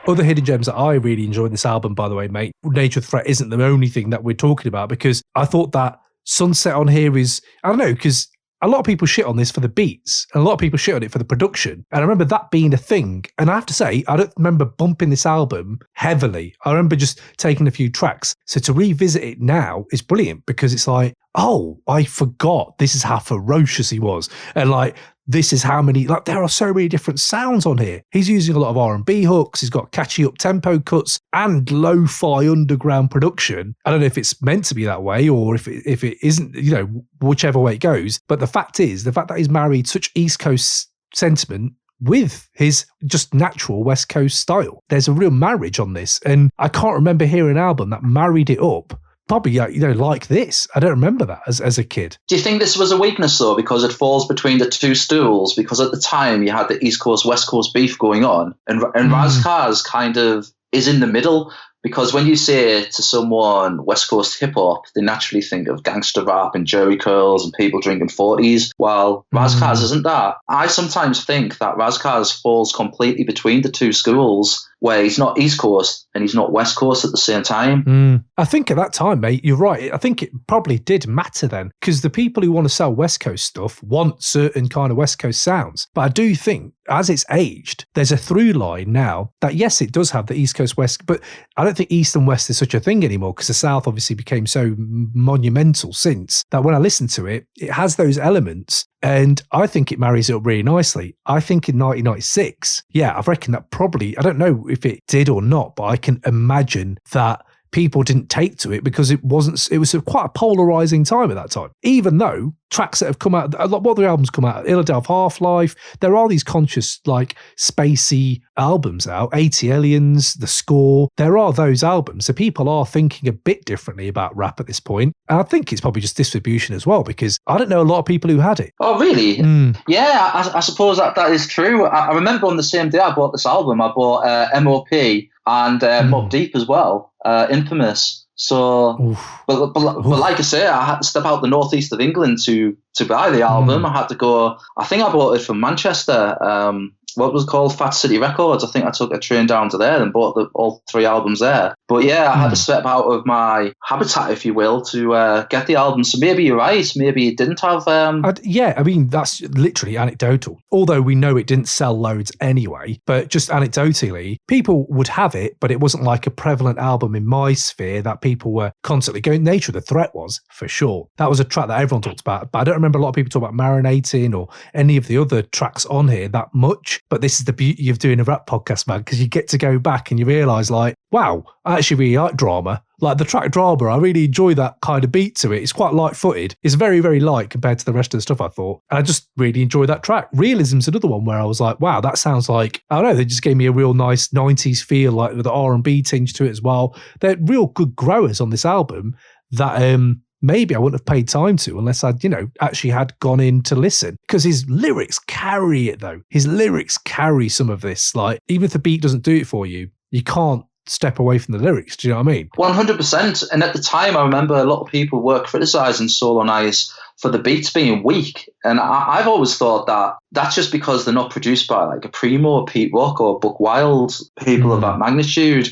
Other hidden gems that I really enjoyed in this album, by the way, mate, Nature of the Threat isn't the only thing that we're talking about, because I thought that Sunset on here is, I don't know, because a lot of people shit on this for the beats, and a lot of people shit on it for the production. And I remember that being a thing. And I have to say, I don't remember bumping this album heavily. I remember just taking a few tracks. So to revisit it now is brilliant, because it's like, oh, I forgot this is how ferocious he was. And like, this is how many, like, there are so many different sounds on here. He's using a lot of R&B hooks. He's got catchy up tempo cuts and lo-fi underground production. I don't know if it's meant to be that way or if it isn't, you know, whichever way it goes. But the fact that he's married such East Coast sentiment with his just natural West Coast style. There's a real marriage on this. And I can't remember hearing an album that married it up probably, you know, like this. I don't remember that as a kid. Do you think this was a weakness, though, because it falls between the two stools? Because at the time you had the East Coast, West Coast beef going on, and Ras Kass kind of is in the middle. Because when you say to someone West Coast hip hop, they naturally think of gangster rap and jerry curls and people drinking 40s. Well, Ras Kass isn't that. I sometimes think that Ras Kass falls completely between the two schools, where he's not East Coast and he's not West Coast at the same time. I think at that time, mate, you're right. I think it probably did matter then, because the people who want to sell West Coast stuff want certain kind of West Coast sounds. But I do think as it's aged, there's a through line now that, yes, it does have the East Coast, West, but I don't think East and West is such a thing anymore, because the South obviously became so monumental since that when I listen to it, it has those elements. And I think it marries it up really nicely. I think in 1996, yeah, I reckon that probably, I don't know if it did or not, but I can imagine that people didn't take to it because it was quite a polarizing time at that time. Even though tracks that have come out, a lot of the albums come out, Illadelph Half-Life, there are these conscious, like, spacey albums out, 80 Aliens, The Score, there are those albums. So people are thinking a bit differently about rap at this point. And I think it's probably just distribution as well, because I don't know a lot of people who had it. Oh, really? Yeah, I suppose that is true. I remember on the same day I bought this album, I bought MOP and Mobb Deep as well. Infamous. So, but like I say, I had to step out the northeast of England to buy the album. I had to go, I think I bought it from Manchester, what was it called, Fat City Records. I think I took a train down to there and bought all three albums there. But yeah, I had to step out of my habitat, if you will, to get the album. So maybe you're right. Maybe it didn't have... yeah, I mean, that's literally anecdotal. Although we know it didn't sell loads anyway, but just anecdotally, people would have it, but it wasn't like a prevalent album in my sphere that people were constantly going. Nature of the Threat was, for sure. That was a track that everyone talked about, but I don't remember a lot of people talk about Marinating or any of the other tracks on here that much. But this is the beauty of doing a rap podcast, man, because you get to go back and you realise, like, wow, I actually really like Drama. Like the track Drama, I really enjoy that kind of beat to it. It's quite light-footed. It's very, very light compared to the rest of the stuff, I thought. And I just really enjoy that track. Realism's another one where I was like, wow, that sounds like, I don't know, they just gave me a real nice 90s feel, like with the R&B tinge to it as well. They're real good growers on this album that maybe I wouldn't have paid time to unless I'd, actually had gone in to listen. Because his lyrics carry it, though. His lyrics carry some of this. Like, even if the beat doesn't do it for you, you can't step away from the lyrics. Do you know what I mean? 100%. And at the time, I remember a lot of people were criticising Soul on Ice for the beats being weak. And I've always thought that that's just because they're not produced by like a Primo, Pete Rock or Buck Wild, people of that magnitude.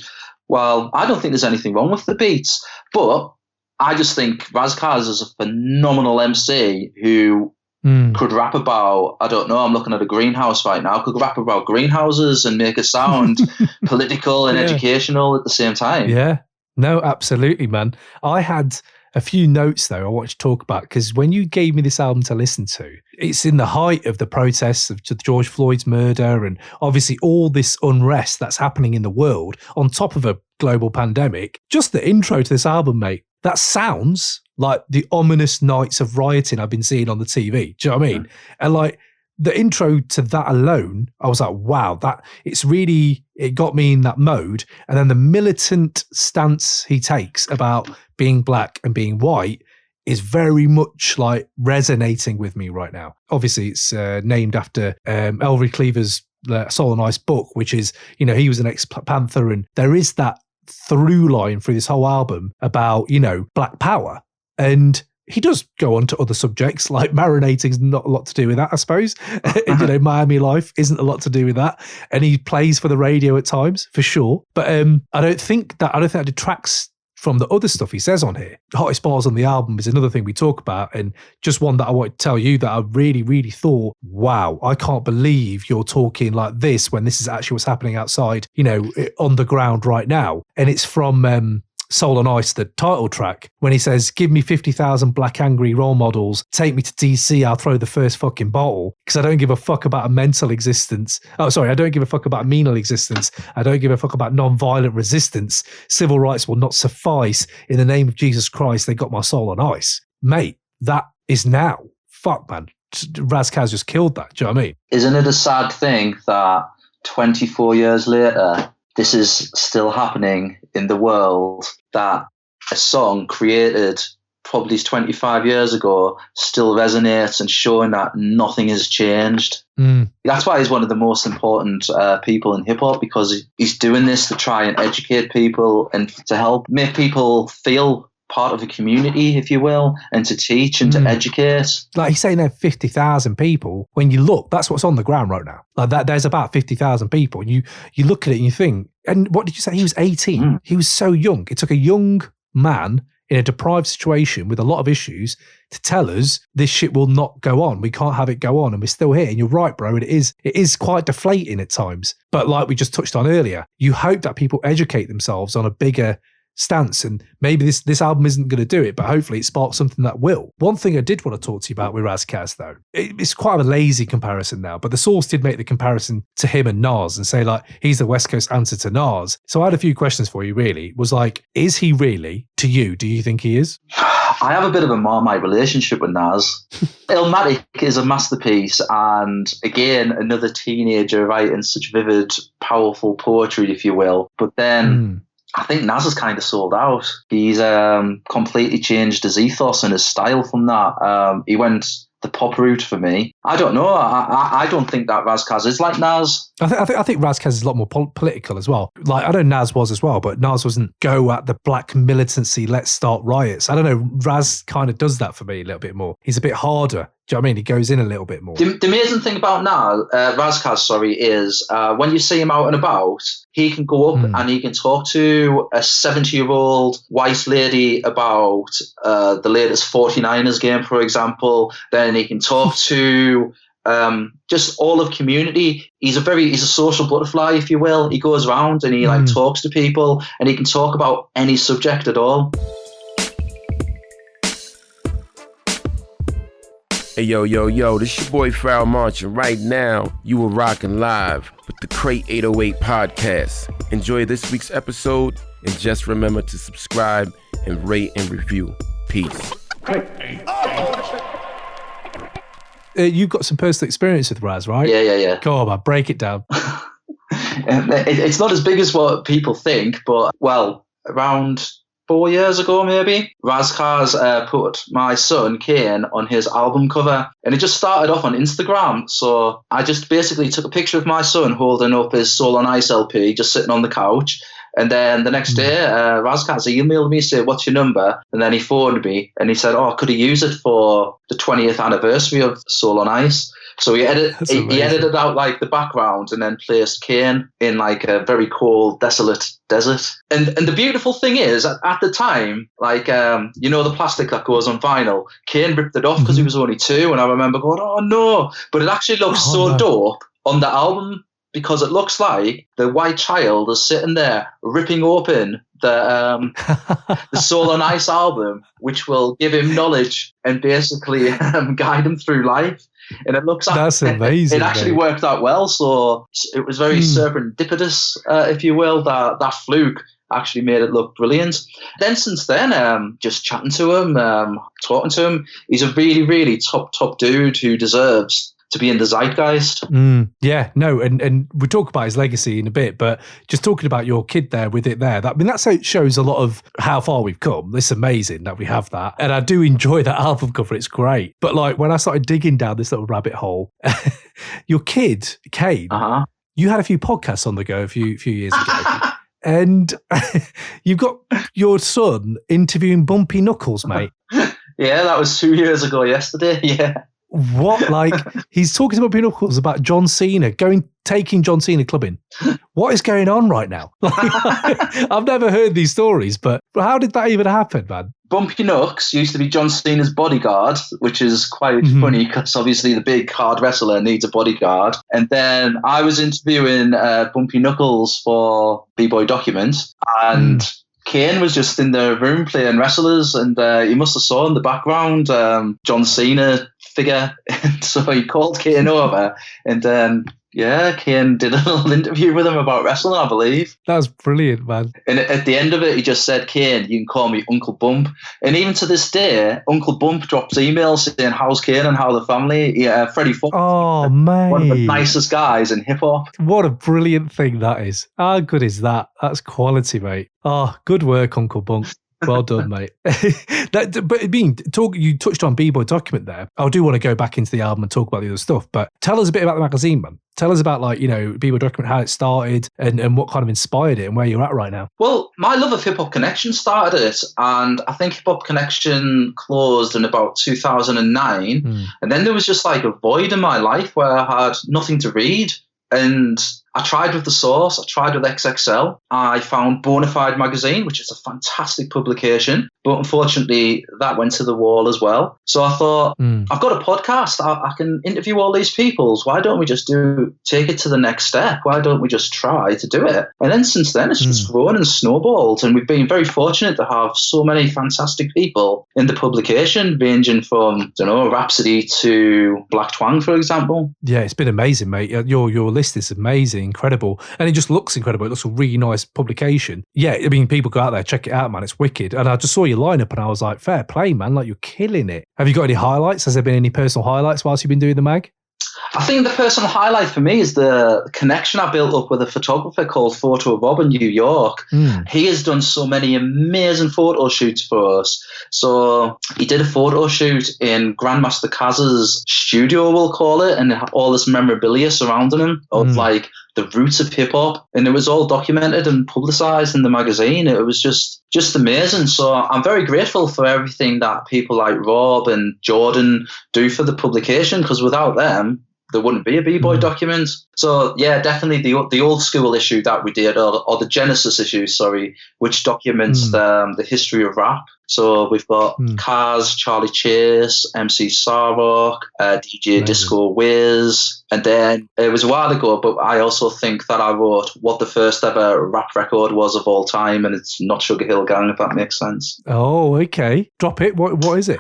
Well, I don't think there's anything wrong with the beats. But I just think Ras Kass is a phenomenal MC who could rap about, I don't know, I'm looking at a greenhouse right now, could rap about greenhouses and make it sound political and educational at the same time. Yeah, no, absolutely, man. I had a few notes, though, I wanted to talk about, because when you gave me this album to listen to, it's in the height of the protests of George Floyd's murder and obviously all this unrest that's happening in the world on top of a global pandemic. Just the intro to this album, mate, that sounds like the ominous nights of rioting I've been seeing on the TV. Do you know what I mean? And like the intro to that alone, I was like, wow, it got me in that mode. And then the militant stance he takes about being black and being white is very much like resonating with me right now. Obviously, it's named after Ellery Cleaver's Soul and Ice book, which is, he was an ex-Panther, and there is that through line through this whole album about, black power. And he does go on to other subjects, like Marinating's not a lot to do with that, I suppose. Miami Life isn't a lot to do with that. And he plays for the radio at times, for sure. But I don't think that detracts from the other stuff he says on here. Hottest bars on the album is another thing we talk about, and just one that I want to tell you that I really, really thought, wow, I can't believe you're talking like this when this is actually what's happening outside, on the ground right now. And it's from Soul on Ice, the title track, when he says, give me 50,000 black angry role models, take me to DC, I'll throw the first fucking bottle, because I don't give a fuck about a mental existence. Oh, sorry, I don't give a fuck about a mental existence. I don't give a fuck about non-violent resistance. Civil rights will not suffice. In the name of Jesus Christ, they got my soul on ice. Mate, that is now. Fuck, man. Ras Kass just killed that. Do you know what I mean? Isn't it a sad thing that 24 years later, this is still happening in the world, that a song created probably 25 years ago still resonates and showing that nothing has changed. That's why he's one of the most important people in hip hop, because he's doing this to try and educate people and to help make people feel part of a community, if you will, and to teach and to educate. Like he's saying there are 50,000 people. When you look, that's what's on the ground right now. Like that, there's about 50,000 people. And you look at it and you think, and what did you say? He was 18. He was so young. It took a young man in a deprived situation with a lot of issues to tell us this shit will not go on. We can't have it go on, and we're still here. And you're right, bro. It is quite deflating at times. But like we just touched on earlier, you hope that people educate themselves on a bigger stance, and maybe this album isn't going to do it, but hopefully it sparks something that will. One thing I did want to talk to you about with Ras Kass, though, it's quite a lazy comparison now, but the source did make the comparison to him and Nas and say like he's the West Coast answer to Nas. So I had a few questions for you. Really, was like, is he really, to you, do you think he is? I have a bit of a Marmite relationship with Nas. Illmatic is a masterpiece, and again, another teenager writing such vivid, powerful poetry, if you will. But then I think Nas has kind of sold out. He's completely changed his ethos and his style from that. He went the pop route for me. I don't know. I don't think that Ras Kass is like Nas. I think Ras Kass is a lot more political as well. Like, I know Nas was as well, but Nas wasn't go at the black militancy, let's start riots. I don't know. Ras kind of does that for me a little bit more. He's a bit harder. Do you know what I mean? He goes in a little bit more. The amazing thing about Ras Kass, is when you see him out and about, he can go up and he can talk to a 70-year-old white lady about the latest 49ers game, for example. Then he can talk to just all of community. He's a social butterfly, if you will. He goes around and he talks to people, and he can talk about any subject at all. Hey, yo, this your boy Foul March, and right now, you are rocking live with the Crate 808 podcast. Enjoy this week's episode, and just remember to subscribe and rate and review. Peace. You've got some personal experience with Ras, right? Yeah. Go on, man, break it down. It's not as big as what people think, but, well, around 4 years ago, maybe, Ras Kass put my son, Kane, on his album cover. And it just started off on Instagram. So I just basically took a picture of my son holding up his Soul on Ice LP, just sitting on the couch. And then the next day, Ras Kass emailed me, said, what's your number? And then he phoned me and he said, could he use it for the 20th anniversary of Soul on Ice? So he edited out like the background and then placed Kane in like a very cold, desolate desert. And the beautiful thing is, at the time, like, the plastic that goes on vinyl, Kane ripped it off because he was only 2. And I remember going, oh no, but it actually looks dope on the album, because it looks like the white child is sitting there ripping open the Soul on Ice album, which will give him knowledge and basically guide him through life. And it looks like that's amazing. It actually worked out well. So it was very serendipitous, if you will. That fluke actually made it look brilliant. Then since then, just chatting to him, talking to him, he's a really, really top dude who deserves to be in the zeitgeist. Yeah, no, and we'll talk about his legacy in a bit, but just talking about your kid there with it there, that shows a lot of how far we've come. It's amazing that we have that. And I do enjoy that album cover. It's great. But like when I started digging down this little rabbit hole, your kid, Kane, you had a few podcasts on the go a few years ago. And you've got your son interviewing Bumpy Knuckles, mate. Yeah, that was 2 years ago yesterday, yeah. What? Like, he's talking to Bumpy Knuckles about John Cena taking John Cena clubbing. What is going on right now? I've never heard these stories, but how did that even happen, man? Bumpy Knuckles used to be John Cena's bodyguard, which is quite funny because obviously the big hard wrestler needs a bodyguard. And then I was interviewing Bumpy Knuckles for B-Boy Document, and Kane was just in the room playing wrestlers, and he must have saw in the background John Cena figure. And so he called Kane over, and then Kane did a little interview with him about wrestling, I believe. That's brilliant, man. And at the end of it, he just said, Kane, you can call me Uncle Bump. And even to this day, Uncle Bump drops emails saying, how's Kane and how the family? Yeah, Freddie Fox. Oh, mate. One of the nicest guys in hip-hop. What a brilliant thing that is. How good is that? That's quality, mate. Oh, good work, Uncle Bump. Well done, mate. You touched on B-Boy Document there. I do want to go back into the album and talk about the other stuff, but tell us a bit about the magazine, man. Tell us about, B-Boy Document, how it started and what kind of inspired it and where you're at right now. Well, my love of Hip Hop Connection started it, and I think Hip Hop Connection closed in about 2009. And then there was just like a void in my life where I had nothing to read. And I tried with The Source, I tried with XXL. I found Bonafide magazine, which is a fantastic publication, but unfortunately that went to the wall as well. So I thought, I've got a podcast, I can interview all these people. Why don't we just take it to the next step? Why don't we just try to do it? And then since then it's just grown and snowballed, and we've been very fortunate to have so many fantastic people in the publication, ranging from, Rhapsody to Black Twang, for example. Yeah, it's been amazing, mate. Your list is amazing, incredible, and it just looks incredible. It looks a really nice publication. Yeah, I mean, people go out there, check it out, man. It's wicked. And I just saw your lineup and I was like, fair play, man. Like, you're killing it. Have you got any highlights? Has there been any personal highlights whilst you've been doing the mag? I think the personal highlight for me is the connection I built up with a photographer called Photo Rob in New York. He has done so many amazing photo shoots for us. So he did a photo shoot in Grandmaster Kaz's studio, we'll call it, and all this memorabilia surrounding him of like the roots of hip hop. And it was all documented and publicized in the magazine. It was just amazing. So I'm very grateful for everything that people like Rob and Jordan do for the publication, because without them, there wouldn't be a B-Boy Document. So yeah, definitely the old school issue that we did, or the Genesis issue, which documents the history of rap. So we've got Kaz, Charlie Chase, MC Sarok, DJ Disco Wiz. And then it was a while ago, but I also think that I wrote what the first ever rap record was of all time, and it's not Sugar Hill Gang, if that makes sense. Oh, okay. Drop it. What is it?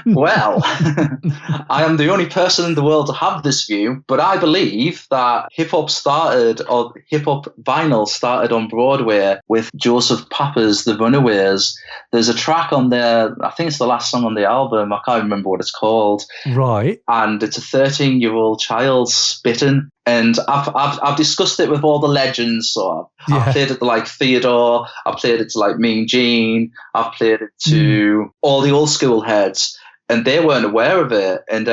Well, I am the only person in the world to have this view, but I believe that hip-hop vinyl started on Broadway with Joseph Papa's The Runaways. There's a track on there, I think it's the last song on the album, I can't remember what it's called. Right. And it's a 13-year-old child spitting. And I've discussed it with all the legends. So I've played it to like Theodore, I've played it to like Mean Gene, I've played it to all the old school heads, and they weren't aware of it. And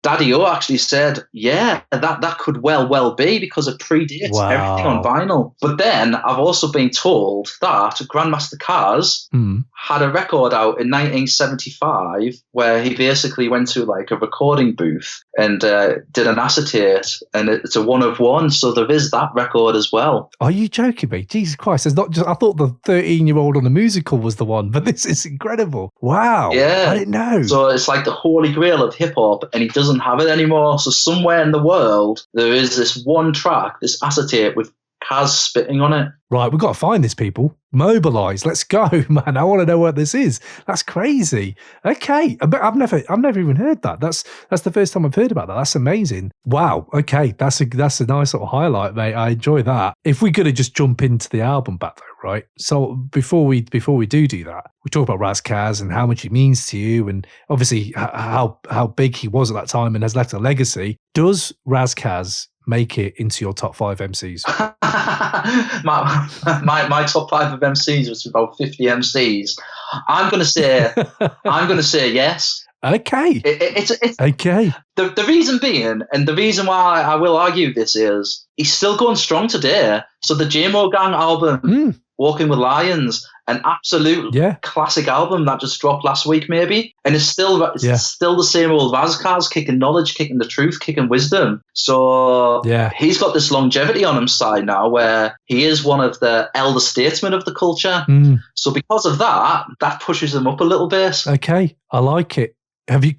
Daddy O actually said, yeah, that could well be, because it predates everything on vinyl. But then I've also been told that Grandmaster Kaz had a record out in 1975 where he basically went to like a recording booth and did an acetate, and it's a 1 of 1. So there is that record as well. Are you joking me? Jesus Christ. It's not just, I thought the 13-year-old on the musical was the one, but this is incredible. Wow. Yeah. I didn't know. So it's like the holy grail of hip hop, and he doesn't have it anymore. So somewhere in the world, there is this one track, this acetate with Kaz spitting on it. Right, we've got to find this, people. Mobilise. Let's go, man. I want to know what this is. That's crazy. Okay, but I've never even heard that. That's the first time I've heard about that. That's amazing. Wow. Okay, that's a nice little highlight, mate. I enjoy that. If we could have just jump into the album back though, right? So before we do that, we talk about Ras Kass and how much it means to you, and obviously how big he was at that time and has left a legacy. Does Ras Kass make it into your top 5 MCs? my top 5 of MCs was about 50 MCs. I'm going to say yes. Okay. It's okay. The reason being, and the reason why I will argue this, is he's still going strong today. So the JMO Gang album Walking with Lions, an absolute classic album that just dropped last week, maybe. And it's still the same old Ras Kass, kicking knowledge, kicking the truth, kicking wisdom. So he's got this longevity on his side now where he is one of the elder statesmen of the culture. So because of that pushes him up a little bit. Okay, I like it.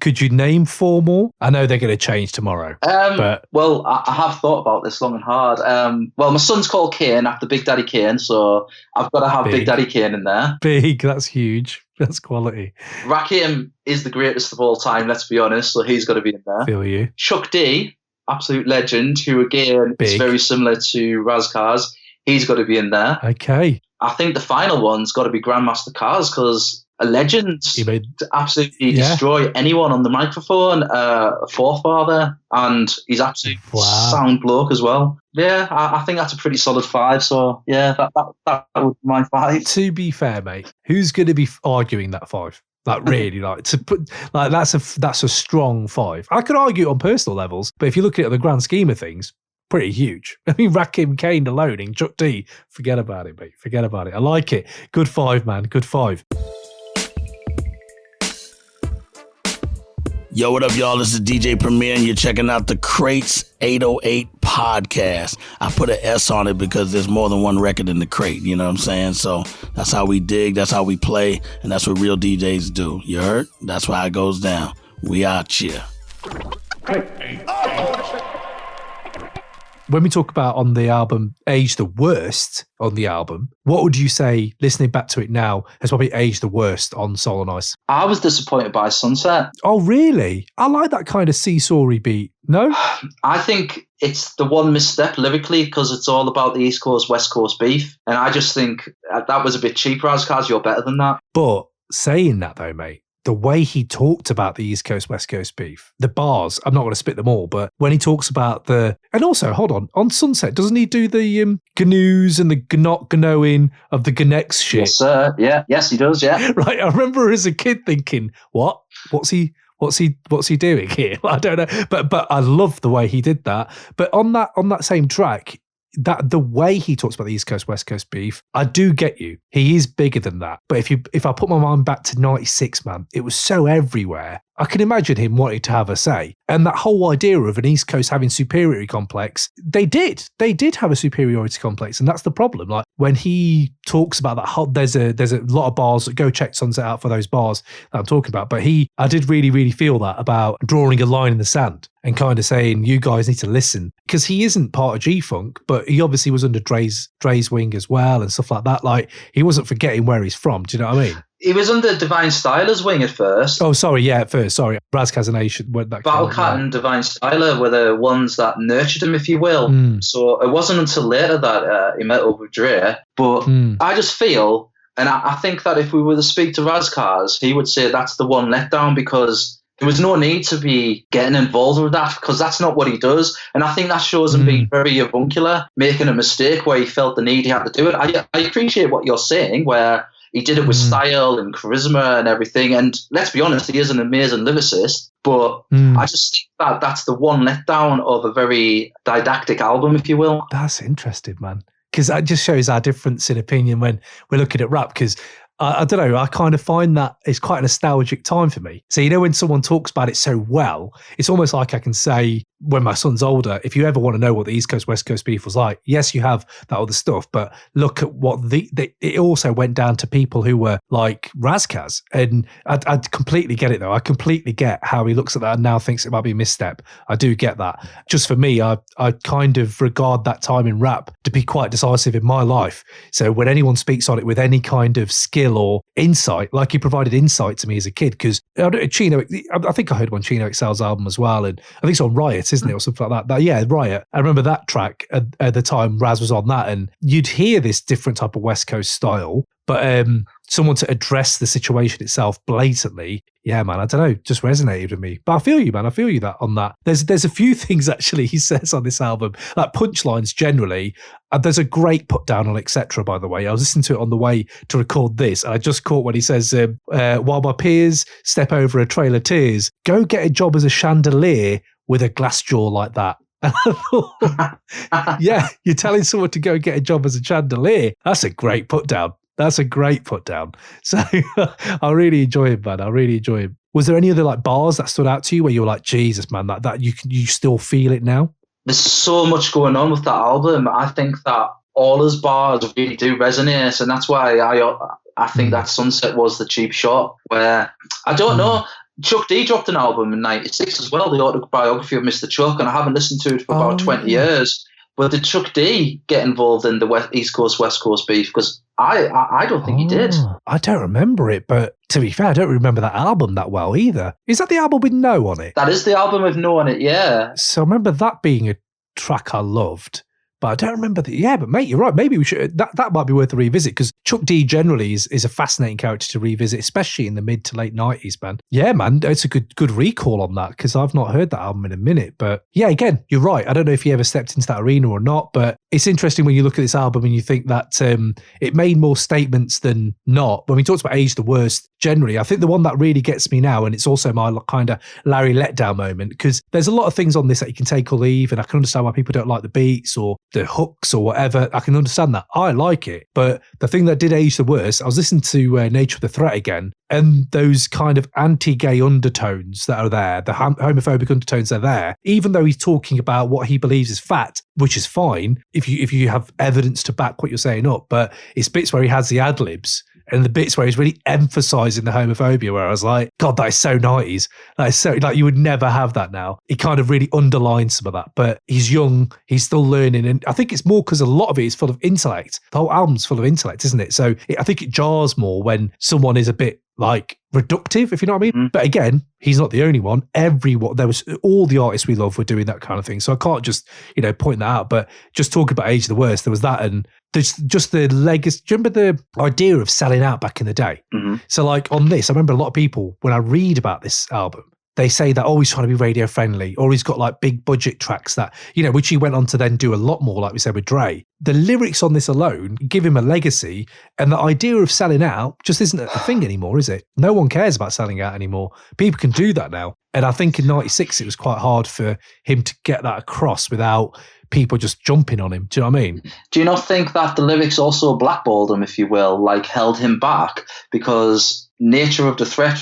Could you name 4 more? I know they're going to change tomorrow. Well, I have thought about this long and hard. Well, my son's called Kane after Big Daddy Kane, so I've got to have Big Daddy Kane in there. Big, that's huge. That's quality. Rakim is the greatest of all time, let's be honest, so he's got to be in there. Feel you. Chuck D, absolute legend, who again is very similar to Ras Kass. He's got to be in there. Okay. I think the final one's got to be Grandmaster Caz, because a legend to absolutely destroy anyone on the microphone, a forefather, and he's absolutely sound bloke as well. Yeah, I think that's a pretty solid 5. So yeah, that would be my 5. To be fair, mate, who's going to be arguing that 5? Like really, like to put like that's a strong 5. I could argue it on personal levels, but if you look at it in the grand scheme of things, pretty huge. I mean, Rakim, Kane alone in Chuck D, forget about it, mate. Forget about it. I like it. Good 5, man. Good 5. Yo, what up, y'all? This is DJ Premier, and you're checking out the Crates 808 podcast. I put an S on it because there's more than one record in the crate, you know what I'm saying? So that's how we dig, that's how we play, and that's what real DJs do. You heard? That's why it goes down. We out here. When we talk about on the album aged the worst on the album, what would you say, listening back to it now, has probably aged the worst on Soul and Ice? I was disappointed by Sunset. Oh, really? I like that kind of seesaw-y beat. No? I think it's the one misstep lyrically because it's all about the East Coast, West Coast beef. And I just think that was a bit cheap, Ras Kass. You're better than that. But saying that though, mate, the way he talked about the East Coast, West Coast beef, the bars, I'm not going to spit them all, but when he talks about and also, hold on Sunset, doesn't he do the gnoos and the gnot-gnoing of the Gnex shit? Yes, sir. Yeah. Yes, he does, yeah. Right, I remember as a kid thinking, what's he doing here? I don't know, but I love the way he did that. But on that same track, that the way he talks about the East Coast, West Coast beef, I do get you. He is bigger than that. But if I put my mind back to 96, man, it was so everywhere. I can imagine him wanting to have a say. And that whole idea of an East Coast having superiority complex, they did have a superiority complex. And that's the problem. Like when he talks about that, there's a lot of bars, go check Sunset out for those bars that I'm talking about. But I did really, really feel that about drawing a line in the sand and kind of saying, you guys need to listen. Because he isn't part of G-Funk, but he obviously was under Dre's wing as well and stuff like that. Like he wasn't forgetting where he's from. Do you know what I mean? He was under Divine Styler's wing at first. Oh, sorry, yeah, at first, sorry. Ras Kass Nation. Battle Cat and Divine Styler were the ones that nurtured him, if you will. So it wasn't until later that he met up with Dre. But I just feel, and I think that if we were to speak to Ras Kass, he would say that's the one letdown because there was no need to be getting involved with that because that's not what he does. And I think that shows him being very avuncular, making a mistake where he felt the need he had to do it. I appreciate what you're saying, where he did it with style and charisma and everything. And let's be honest, he is an amazing lyricist. But I just think that that's the one letdown of a very didactic album, if you will. That's interesting, man. Because that just shows our difference in opinion when we're looking at rap. Because I don't know, I kind of find that it's quite a nostalgic time for me. So, when someone talks about it so well, it's almost like I can say, when my son's older, if you ever want to know what the East Coast, West Coast beef was like, yes, you have that other stuff, but look at what it also went down to people who were like Ras Kass. And I completely get it, though. I completely get how he looks at that and now thinks it might be a misstep. I do get that. Just for me, I kind of regard that time in rap to be quite decisive in my life. So when anyone speaks on it with any kind of skill or insight, like he provided insight to me as a kid, because Chino, I think I heard one Chino XL's album as well, and I think it's on Riot, isn't it, or something like that? Yeah, Riot. I remember that track at the time Raz was on that, and you'd hear this different type of West Coast style, but someone to address the situation itself blatantly, yeah, man, I don't know, just resonated with me. But I feel you, man. I feel you that on that. There's a few things actually he says on this album, like punchlines generally. There's a great put down on Etc. By the way, I was listening to it on the way to record this, and I just caught when he says, "While my peers step over a trail of tears, go get a job as a chandelier with a glass jaw like that." And I thought, yeah, you're telling someone to go get a job as a chandelier. That's a great put down. That's a great put down. So I really enjoy him, man. I really enjoy him. Was there any other like bars that stood out to you where you were like, Jesus, man, that you still feel it now? There's so much going on with that album. I think that all his bars really do resonate, and that's why I think that Sunset was the cheap shot. Where I don't know, Chuck D dropped an album in '96 as well, the autobiography of Mr. Chuck, and I haven't listened to it for about 20 years. But did Chuck D get involved in the East Coast West Coast beef? Because I don't think he did. I don't remember it, but to be fair, I don't remember that album that well either. Is that the album with No on it? That is the album with No on it, yeah. So I remember that being a track I loved. But I don't remember that. Yeah, but mate, you're right. Maybe we should. That might be worth a revisit, because Chuck D generally is a fascinating character to revisit, especially in the mid to late 90s, man. Yeah, man, it's a good recall on that, because I've not heard that album in a minute. But yeah, again, you're right. I don't know if you ever stepped into that arena or not, but it's interesting when you look at this album and you think that it made more statements than not. When we talked about Age the Worst, generally, I think the one that really gets me now, and it's also my kind of Larry letdown moment, because there's a lot of things on this that you can take or leave, and I can understand why people don't like the beats or the hooks or whatever. I can understand that. I like it. But the thing that did Age the Worst, I was listening to Nature of the Threat again, and those kind of anti-gay undertones that are there, the homophobic undertones are there, even though he's talking about what he believes is fact, which is fine if you have evidence to back what you're saying up. But it's bits where he has the ad-libs and the bits where he's really emphasizing the homophobia, where I was like, God, that is so 90s. That is so, like, you would never have that now. He kind of really underlines some of that, but he's young, he's still learning. And I think it's more because a lot of it is full of intellect. The whole album's full of intellect, isn't it? So I think it jars more when someone is a bit like reductive, if you know what I mean. But again, he's not the only one. All the artists we love were doing that kind of thing. So I can't just, point that out. But just talking about Age of the Worst, there was that, and there's just the legacy. Do you remember the idea of selling out back in the day? So like on this, I remember a lot of people, when I read about this album, they say that, he's trying to be radio friendly, or he's got like big budget tracks that, which he went on to then do a lot more, like we said with Dre. The lyrics on this alone give him a legacy, and the idea of selling out just isn't a thing anymore, is it? No one cares about selling out anymore. People can do that now. And I think in 96, it was quite hard for him to get that across without people just jumping on him. Do you know what I mean? Do you not think that the lyrics also blackballed him, if you will, like held him back? Because Nature of the Threat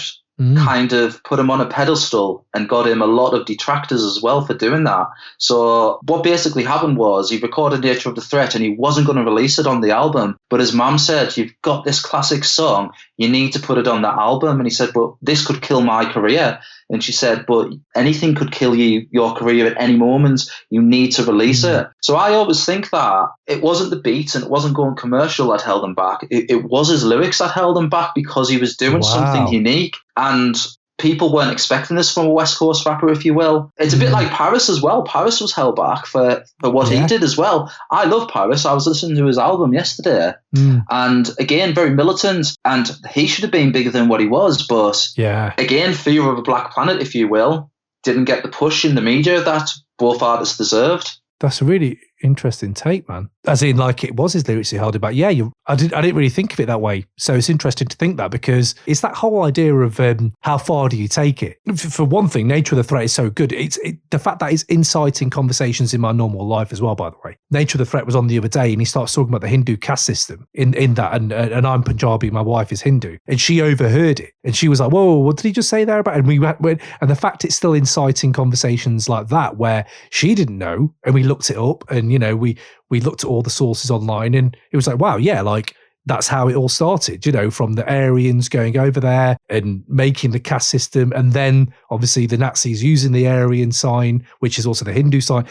kind of put him on a pedestal and got him a lot of detractors as well for doing that. So what basically happened was he recorded Nature of the Threat and he wasn't going to release it on the album. But his mum said, you've got this classic song, you need to put it on the album. And he said, but this could kill my career. And she said, but anything could kill your career at any moment. You need to release it. So I always think that it wasn't the beats and it wasn't going commercial that held him back. It was his lyrics that held him back, because he was doing something unique. And people weren't expecting this from a West Coast rapper, if you will. It's a bit like Paris as well. Paris was held back for what he did as well. I love Paris. I was listening to his album yesterday. And again, very militant. And he should have been bigger than what he was. But again, Fear of a Black Planet, if you will, didn't get the push in the media that both artists deserved. That's a really interesting take, man. As in, like, it was his lyrics he held it back. Yeah, I didn't really think of it that way. So it's interesting to think that, because it's that whole idea of how far do you take it? For one thing, Nature of the Threat is so good. It's the fact that it's inciting conversations in my normal life as well, by the way. Nature of the Threat was on the other day, and he starts talking about the Hindu caste system in that, and I'm Punjabi, my wife is Hindu, and she overheard it, and she was like, whoa, what did he just say there about? And and the fact it's still inciting conversations like that, where she didn't know, and we looked it up, and we looked at all the sources online, and it was like, wow, yeah, like that's how it all started, from the Aryans going over there and making the caste system, and then obviously the Nazis using the Aryan sign, which is also the Hindu sign.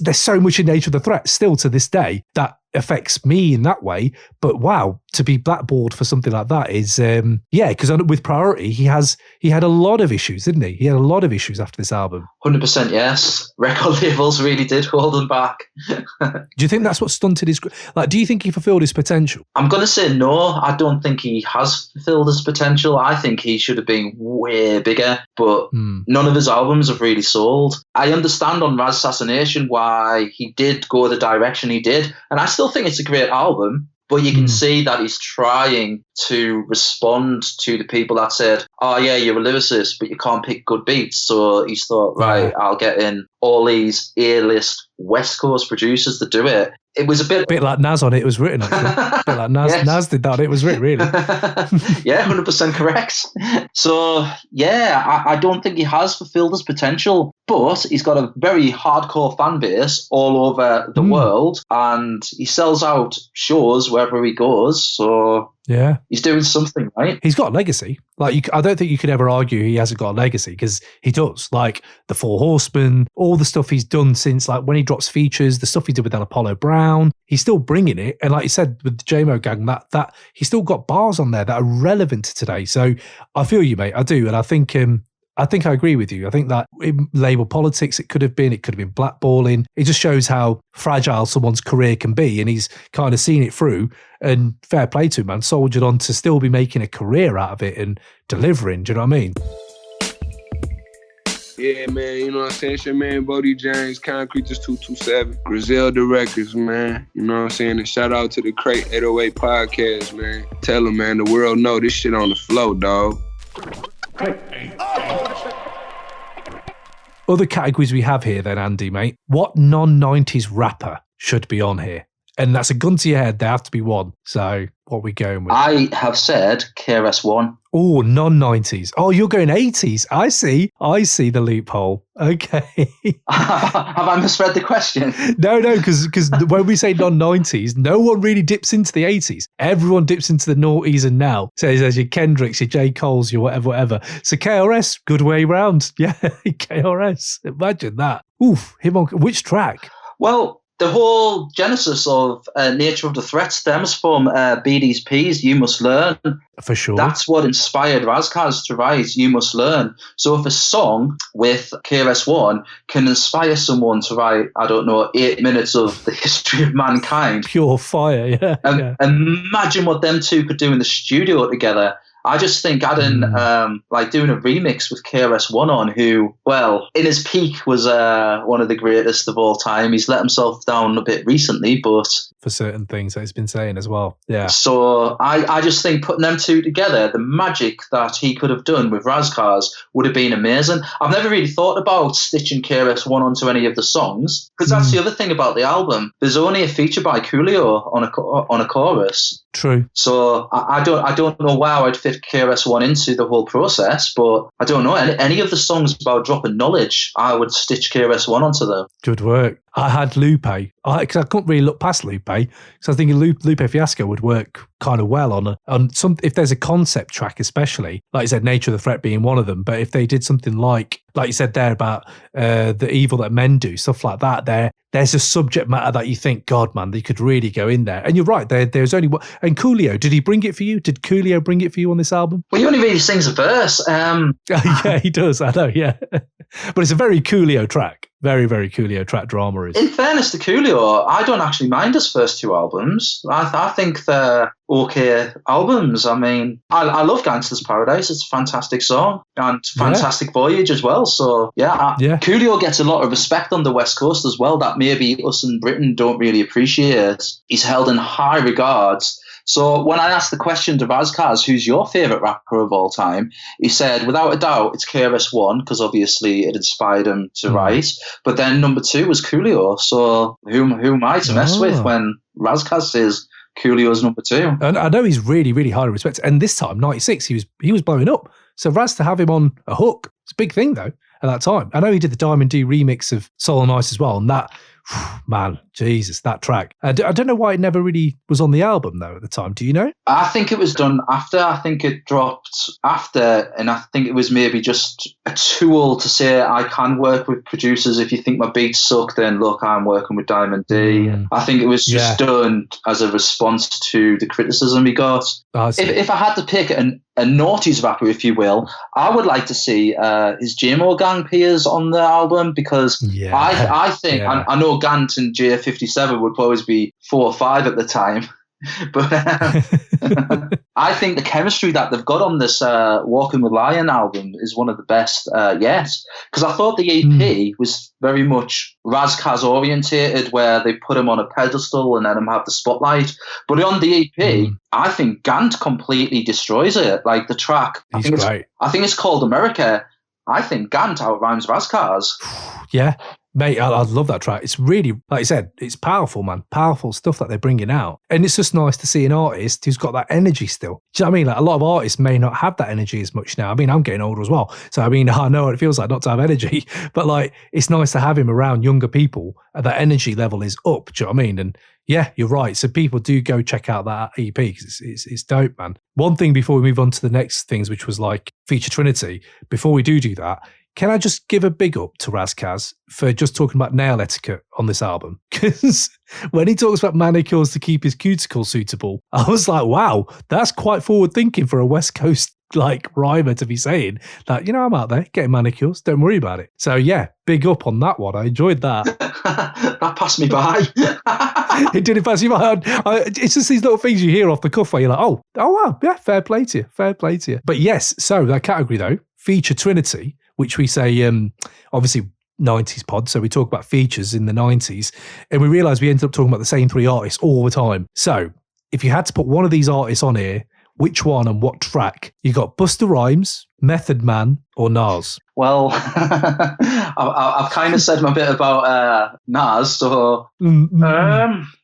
There's so much in Nature of the Threat still to this day that affects me in that way. But wow, to be blackballed for something like that is, because with Priority, he had a lot of issues, didn't he? He had a lot of issues after this album. 100% yes. Record labels really did hold him back. Do you think that's what stunted his, do you think he fulfilled his potential? I'm going to say no. I don't think he has fulfilled his potential. I think he should have been way bigger, but none of his albums have really sold. I understand on Ras Assassination why he did go the direction he did, and I still think it's a great album, but you can see that he's trying to respond to the people that said, oh yeah, you're a lyricist, but you can't pick good beats. So he's thought, right, I'll get in all these A-list West Coast producers to do it. It was a bit like Nas on It Was Written, actually. A bit like Nas, Yes. Nas did that. It was written, really. Yeah, 100% correct. So, yeah, I don't think he has fulfilled his potential, but he's got a very hardcore fan base all over the world, and he sells out shows wherever he goes. So, yeah, he's doing something, right? He's got a legacy. Like, I don't think you could ever argue he hasn't got a legacy, because he does. Like the Four Horsemen, all the stuff he's done since, like when he drops features, the stuff he did with Apollo Brown, he's still bringing it. And like you said with the JMO Gang, that he's still got bars on there that are relevant to today. So I feel you, mate. I do, and I think I agree with you. I think that in label politics, it could have been blackballing. It just shows how fragile someone's career can be. And he's kind of seen it through, and fair play to him, man. Soldiered on to still be making a career out of it and delivering. Do you know what I mean? Yeah, man, you know what I'm saying? It's your man, Bodie James, Concrete Just 227, Griselda Records, man. You know what I'm saying? And shout out to the Crate 808 podcast, man. Tell them, man, the world know this shit on the flow, dog. Other categories we have here then, Andy, mate. What non-90s rapper should be on here? And that's a gun to your head. There have to be one. So what are we going with? I have said KRS-One. Oh, non-90s. Oh, you're going 80s. I see the loophole. Okay. Have I misread the question? No, because when we say non-90s, no one really dips into the 80s. Everyone dips into the noughties and now. So there's your Kendricks, your J. Coles, your whatever. So KRS, good way round. Yeah, KRS. Imagine that. Oof, him on which track? Well, the whole genesis of Nature of the Threat stems from BD's P's You Must Learn. For sure. That's what inspired Ras Kass to write You Must Learn. So if a song with KRS-One can inspire someone to write, 8 minutes of the history of mankind. Pure fire, yeah. Imagine what them two could do in the studio together. I just think adding, doing a remix with KRS-One on, who, well, in his peak was one of the greatest of all time. He's let himself down a bit recently, but... For certain things that he's been saying as well, yeah. So I just think putting them two together, the magic that he could have done with Ras Kass would have been amazing. I've never really thought about stitching KRS-One onto any of the songs, because that's the other thing about the album. There's only a feature by Coolio on a chorus. True. So I don't know how I'd fit KRS-One into the whole process, but I don't know. Any of the songs about dropping knowledge, I would stitch KRS-One onto them. Good work. I had Lupe, because I couldn't really look past Lupe, because I was thinking Lupe Fiasco would work kind of well on some, if there's a concept track especially, like you said, Nature of the Threat being one of them, but if they did something like you said there about the evil that men do, stuff like that, there's a subject matter that you think, God, man, they could really go in there. And you're right, there's only one. And Coolio, did he bring it for you? Did Coolio bring it for you on this album? Well, he only really sings a verse. Yeah, he does, I know, yeah. But it's a very Coolio track. Very, very Coolio track. Drama is. In fairness to Coolio, I don't actually mind his first two albums. I think they're okay albums. I mean, I love Gangsta's Paradise. It's a fantastic song and fantastic Voyage as well. So, Coolio gets a lot of respect on the West Coast as well that maybe us in Britain don't really appreciate. He's held in high regards. So when I asked the question to Ras Kass, who's your favourite rapper of all time, he said, without a doubt, it's KRS-One, because obviously it inspired him to write. But then number two was Coolio. So who am I to mess with when Ras Kass is Coolio's number two? And I know he's really, really highly respected. And this time, 96, he was blowing up. So Ras, to have him on a hook, it's a big thing though at that time. I know he did the Diamond D remix of Soul and Ice as well, and that, man, Jesus, that track. I don't know why it never really was on the album, though, at the time. Do you know? I think it was done after. I think it dropped after, and I think it was maybe just a tool to say, I can work with producers. If you think my beats suck, then look, I'm working with Diamond D. I think it was just done as a response to the criticism he got. If I had to pick a noughties rapper, if you will, I would like to see his JMO Gang peers on the album, because I think, I know Gant and J57 would always be 4 or 5 at the time. But I think the chemistry that they've got on this Walking with Lion album is one of the best yet. Because I thought the EP was very much Ras Kass orientated, where they put him on a pedestal and let him have the spotlight. But on the EP, I think Gant completely destroys it. Like the track, I think it's called America. I think Gant outrhymes Ras Kass. Yeah. Mate, I love that track. It's really, like you said, it's powerful, man. Powerful stuff that they're bringing out. And it's just nice to see an artist who's got that energy still. Do you know what I mean? Like, a lot of artists may not have that energy as much now. I mean, I'm getting older as well. So, I mean, I know what it feels like not to have energy. But, like, it's nice to have him around younger people. That energy level is up. Do you know what I mean? And yeah, you're right. So people do go check out that EP because it's dope, man. One thing before we move on to the next things, which was like Feature Trinity, before we do that, can I just give a big up to Ras Kass for just talking about nail etiquette on this album? Because when he talks about manicures to keep his cuticle suitable, I was like, wow, that's quite forward thinking for a West Coast like rhymer to be saying that, you know, I'm out there getting manicures, don't worry about it. So yeah, big up on that one. I enjoyed that. That passed me by. It didn't pass you by. It's just these little things you hear off the cuff where you're like, oh wow, yeah, fair play to you. But yes, so that category though, Feature Trinity, which we say, obviously 90s pod, so we talk about features in the 90s, and we realise we ended up talking about the same three artists all the time. So if you had to put one of these artists on here, which one and what track? You got Busta Rhymes, Method Man, or Nas? Well, I've kind of said my bit about Nas, so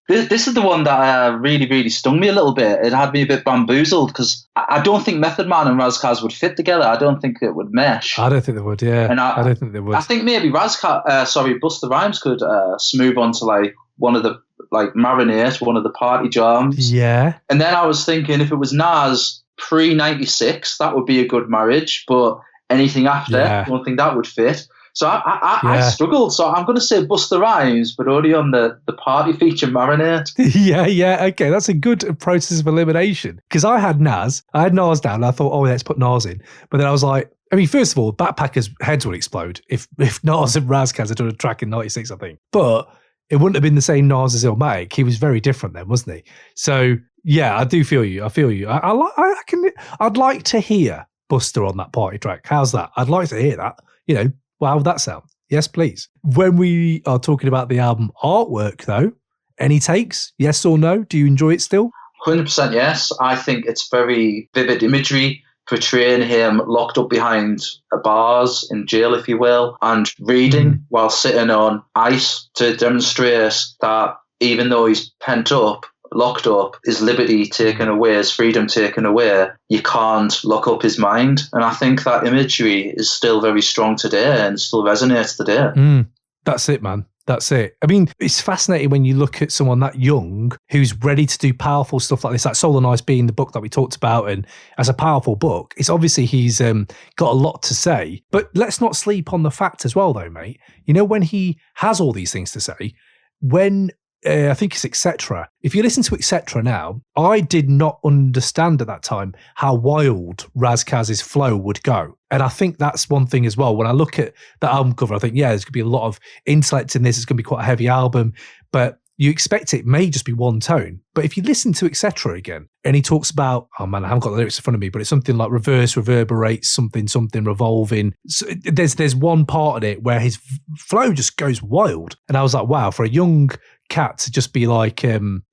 this is the one that really, really stung me a little bit. It had me a bit bamboozled because I don't think Method Man and Ras Kass would fit together. I don't think it would mesh. I don't think they would, yeah. And I don't think they would. I think maybe Busta Rhymes could smooth onto like one of the Marinate, one of the party jams. Yeah. And then I was thinking if it was Nas pre-96, that would be a good marriage, but anything after, I don't think that would fit. So I struggled. So I'm going to say Busta Rhymes, but only on the party feature Marinate. Yeah. Okay, that's a good process of elimination. Because I had Nas down, and I thought, oh, let's put Nas in. But then I was like, I mean, first of all, Backpackers' heads would explode if Nas and Ras Kass had done a track in 96, I think. But it wouldn't have been the same Nas as Illmatic. He was very different then, wasn't he? So yeah, I do feel you. I'd like to hear Busta on that party track. How's that? I'd like to hear that. You know, how would that sound? Yes, please. When we are talking about the album artwork, though, any takes? Yes or no? Do you enjoy it still? 100% yes. I think it's very vivid imagery, portraying him locked up behind bars in jail, if you will, and reading while sitting on ice to demonstrate that even though he's pent up, locked up, his liberty taken away, his freedom taken away, you can't lock up his mind. And I think that imagery is still very strong today and still resonates today. That's it, man. That's it. I mean, it's fascinating when you look at someone that young who's ready to do powerful stuff like this, like Soul and Ice being the book that we talked about, and as a powerful book, it's obviously he's got a lot to say. But let's not sleep on the fact as well, though, mate. You know, when he has all these things to say, when I think it's Etc. If you listen to Etc. now, I did not understand at that time how wild Ras Kass's flow would go. And I think that's one thing as well. When I look at the album cover, I think, yeah, there's going to be a lot of intellect in this. It's going to be quite a heavy album. But you expect it may just be one tone. But if you listen to Etc. again, and he talks about, oh man, I haven't got the lyrics in front of me, but it's something like reverse, reverberates, something, revolving. So there's one part of it where his flow just goes wild. And I was like, wow, for a young cat to just be like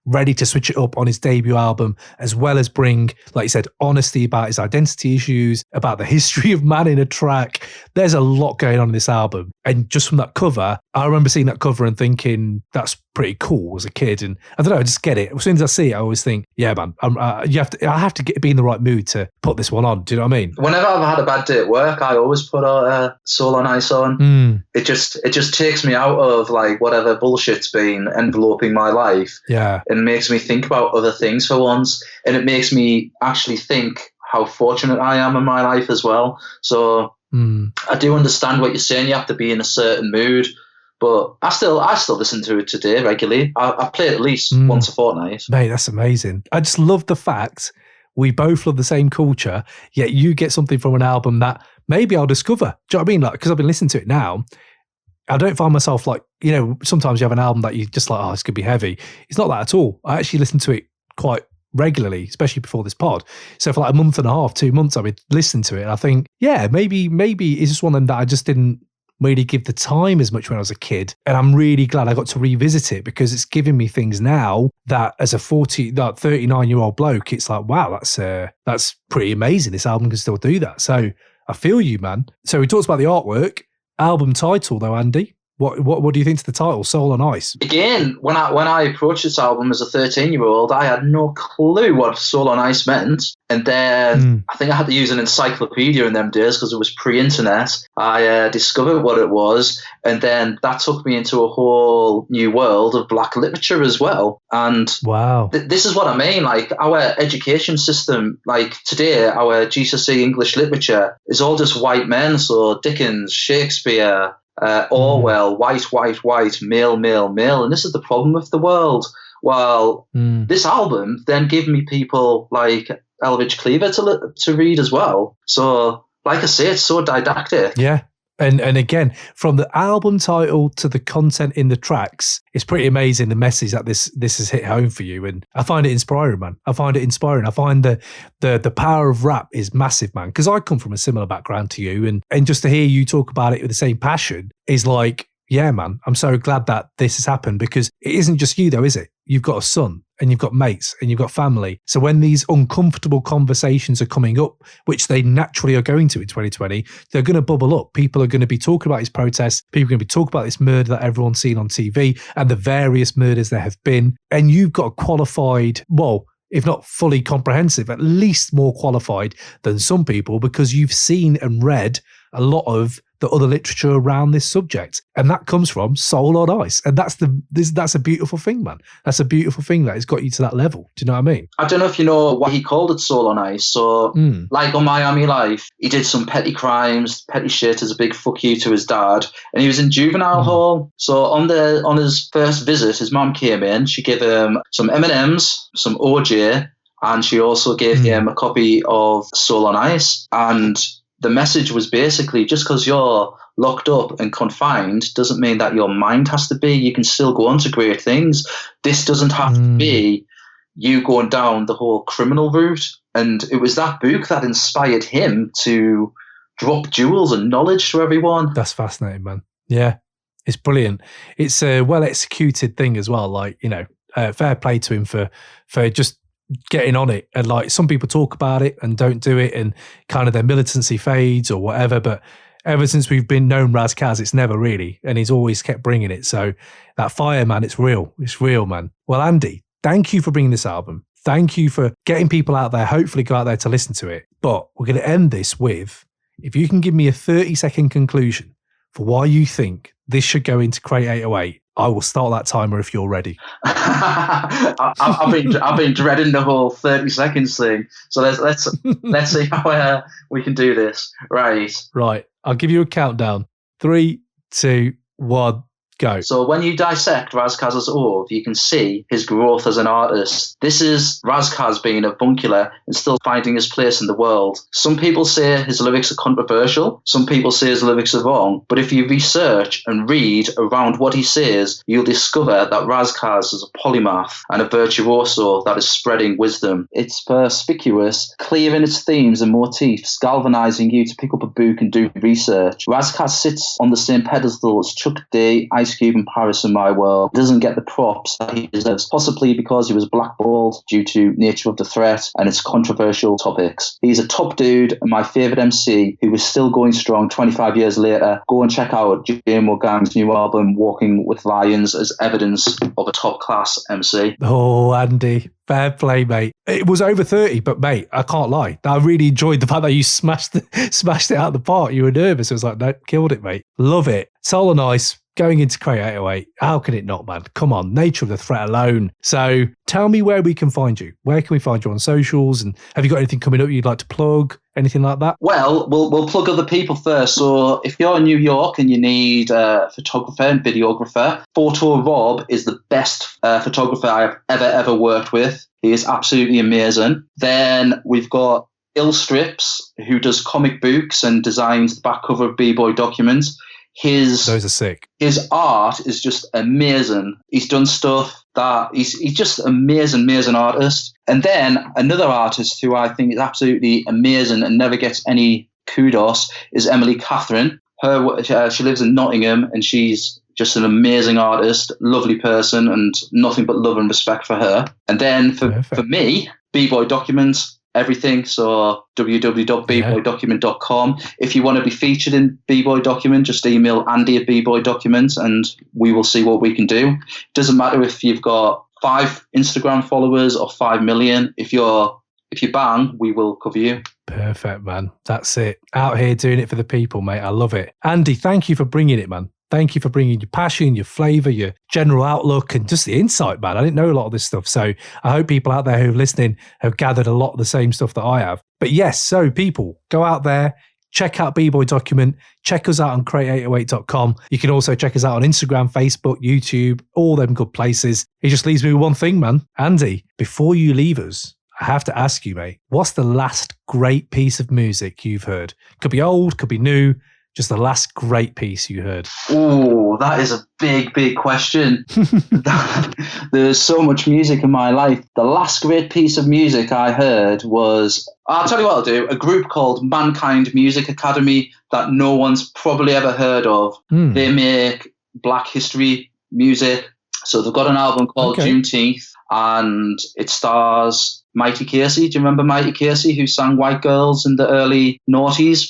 ready to switch it up on his debut album, as well as bring, like you said, honesty about his identity issues, about the history of man in a track. There's a lot going on in this album. And just from that cover, I remember seeing that cover and thinking that's pretty cool as a kid. And I don't know, I just get it. As soon as I see it, I always think, yeah, man, I have to be in the right mood to put this one on. Do you know what I mean? Whenever I've had a bad day at work, I always put Soul on Ice on. It just takes me out of like whatever bullshit's been enveloping my life. Yeah. And makes me think about other things for once. And it makes me actually think how fortunate I am in my life as well. So I do understand what you're saying. You have to be in a certain mood. But I still listen to it today regularly. I play it at least once a fortnight. Mate, that's amazing. I just love the fact we both love the same culture, yet you get something from an album that maybe I'll discover. Do you know what I mean? Like, because I've been listening to it now, I don't find myself like, you know, sometimes you have an album that you just like, oh, this could be heavy. It's not that at all. I actually listen to it quite regularly, especially before this pod. So for like a month and a half, 2 months, I've been listening to it. And I think, yeah, maybe it's just one of them that I just didn't really give the time as much when I was a kid. And I'm really glad I got to revisit it because it's giving me things now that as a 39-year-old bloke, it's like, wow, that's pretty amazing. This album can still do that. So I feel you, man. So we talked about the artwork. Album title though, Andy. What do you think to the title, Soul on Ice? Again, when I approached this album as a 13-year-old, I had no clue what Soul on Ice meant. And then I think I had to use an encyclopedia in them days because it was pre-internet. I discovered what it was. And then that took me into a whole new world of black literature as well. And wow, this is what I mean. Like our education system, like today, our GCSE English literature is all just white men. So Dickens, Shakespeare, Orwell, white, male. And this is the problem with the world. Well, this album then gave me people like Elvidge Cleaver to read as well. So, like I say, it's so didactic. Yeah. And again, from the album title to the content in the tracks, it's pretty amazing the message that this has hit home for you. And I find it inspiring, man. I find the power of rap is massive, man. Because I come from a similar background to you. And just to hear you talk about it with the same passion is like, yeah, man, I'm so glad that this has happened because it isn't just you though, is it? You've got a son and you've got mates and you've got family. So when these uncomfortable conversations are coming up, which they naturally are going to in 2020, they're going to bubble up. People are going to be talking about these protests. People are going to be talking about this murder that everyone's seen on TV and the various murders there have been. And you've got a qualified, well, if not fully comprehensive, at least more qualified than some people because you've seen and read a lot of the other literature around this subject. And that comes from Soul on Ice. And that's a beautiful thing, man. That's a beautiful thing that has got you to that level. Do you know what I mean? I don't know if you know why he called it Soul on Ice. So, like on Miami Life, he did some petty crimes, petty shit as a big fuck you to his dad. And he was in juvenile hall. So on his first visit, his mum came in. She gave him some M&Ms, some OJ, and she also gave him a copy of Soul on Ice. And the message was basically just because you're locked up and confined doesn't mean that your mind has to be. You can still go on to great things. This doesn't have to be you going down the whole criminal route. And it was that book that inspired him to drop jewels and knowledge to everyone. That's fascinating, man. Yeah, it's brilliant. It's a well-executed thing as well. Like, you know, fair play to him for just getting on it. And like some people talk about it and don't do it and kind of their militancy fades or whatever, but ever since we've been known Ras Kass, it's never really, and he's always kept bringing it. So that fire, man, it's real, man. Well, Andy, thank you for bringing this album. Thank you for getting people out there, hopefully go out there to listen to it. But we're going to end this with, if you can give me a 30-second conclusion for why you think this should go into Crate 808, I will start that timer if you're ready. I've been dreading the whole 30 seconds thing. So let's see how we can do this. Right. I'll give you a countdown. 3, 2, 1. Go. So when you dissect Ras Kass's oeuvre, you can see his growth as an artist. This is Ras Kass being avuncular and still finding his place in the world. Some people say his lyrics are controversial. Some people say his lyrics are wrong. But if you research and read around what he says, you'll discover that Ras Kass is a polymath and a virtuoso that is spreading wisdom. It's perspicuous, clear in its themes and motifs, galvanizing you to pick up a book and do research. Ras Kass sits on the same pedestal as Chuck D, Ice Cube and Paris in my world. Doesn't get the props that he deserves, possibly because he was blackballed due to nature of the threat and its controversial topics. He's a top dude and my favourite MC who is still going strong 25 years later. Go and check out JMO Gang's new album, Walking with Lions, as evidence of a top-class MC. Oh, Andy, fair play, mate. It was over 30, but mate, I can't lie. I really enjoyed the fact that you smashed it out of the park. You were nervous. I was like, no, killed it, mate. Love it. Soul on Ice. Going into Crate 808, how can it not, man? Come on, nature of the threat alone. So tell me where we can find you. Where can we find you on socials? And have you got anything coming up you'd like to plug? Anything like that? Well, we'll plug other people first. So if you're in New York and you need a photographer and videographer, Photo Rob is the best photographer I've ever worked with. He is absolutely amazing. Then we've got Ill Strips, who does comic books and designs the back cover of B-Boy Documents. Those are sick. His art is just amazing. He's done stuff that he's just an amazing artist. And then another artist who I think is absolutely amazing and never gets any kudos is Emily Catherine. She lives in Nottingham, and she's just an amazing artist, lovely person, and nothing but love and respect for her. And then for me, B-Boy Documents, everything. So www.bboydocument.com. If you want to be featured in B-Boy Document, just email Andy at B-Boy Document and we will see what we can do. It doesn't matter if you've got 5 Instagram followers or 5 million. If you bang, we will cover you. Perfect, man. That's it. Out here doing it for the people, mate. I love it. Andy, thank you for bringing it, man. Thank you for bringing your passion, your flavour, your general outlook, and just the insight, man. I didn't know a lot of this stuff. So I hope people out there who are listening have gathered a lot of the same stuff that I have. But yes, so people, go out there, check out B-Boy Document, check us out on crate808.com. You can also check us out on Instagram, Facebook, YouTube, all them good places. It just leaves me with one thing, man. Andy, before you leave us, I have to ask you, mate, what's the last great piece of music you've heard? Could be old, could be new. Just the last great piece you heard. Oh, that is a big question. There's so much music in my life. The last great piece of music I heard was, I'll tell you what I'll do, a group called Mankind Music Academy that no one's probably ever heard of. They make Black history music. So they've got an album called Juneteenth, and it stars Mighty Casey. Do you remember Mighty Casey, who sang White Girls in the early noughties?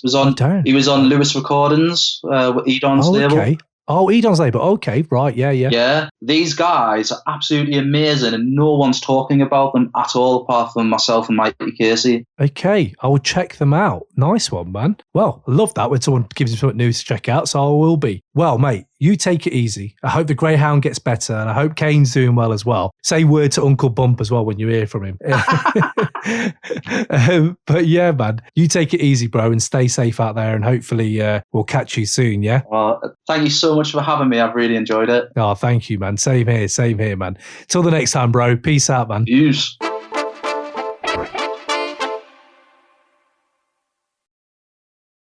He was on Lewis Recordings with Edon's label. Oh, Edon's label. Okay, right. Yeah. Yeah. These guys are absolutely amazing, and no one's talking about them at all apart from myself and Mighty Casey. Okay, I will check them out. Nice one, man. Well, I love that when someone gives me something new to check out, so I will be. Well, mate, you take it easy. I hope the Greyhound gets better, and I hope Kane's doing well as well. Say word to Uncle Bump as well when you hear from him. But yeah, man, you take it easy, bro, and stay safe out there, and hopefully we'll catch you soon, yeah? Well, thank you so much for having me. I've really enjoyed it. Oh, thank you, man. Same here, man. Till the next time, bro. Peace out, man. Peace.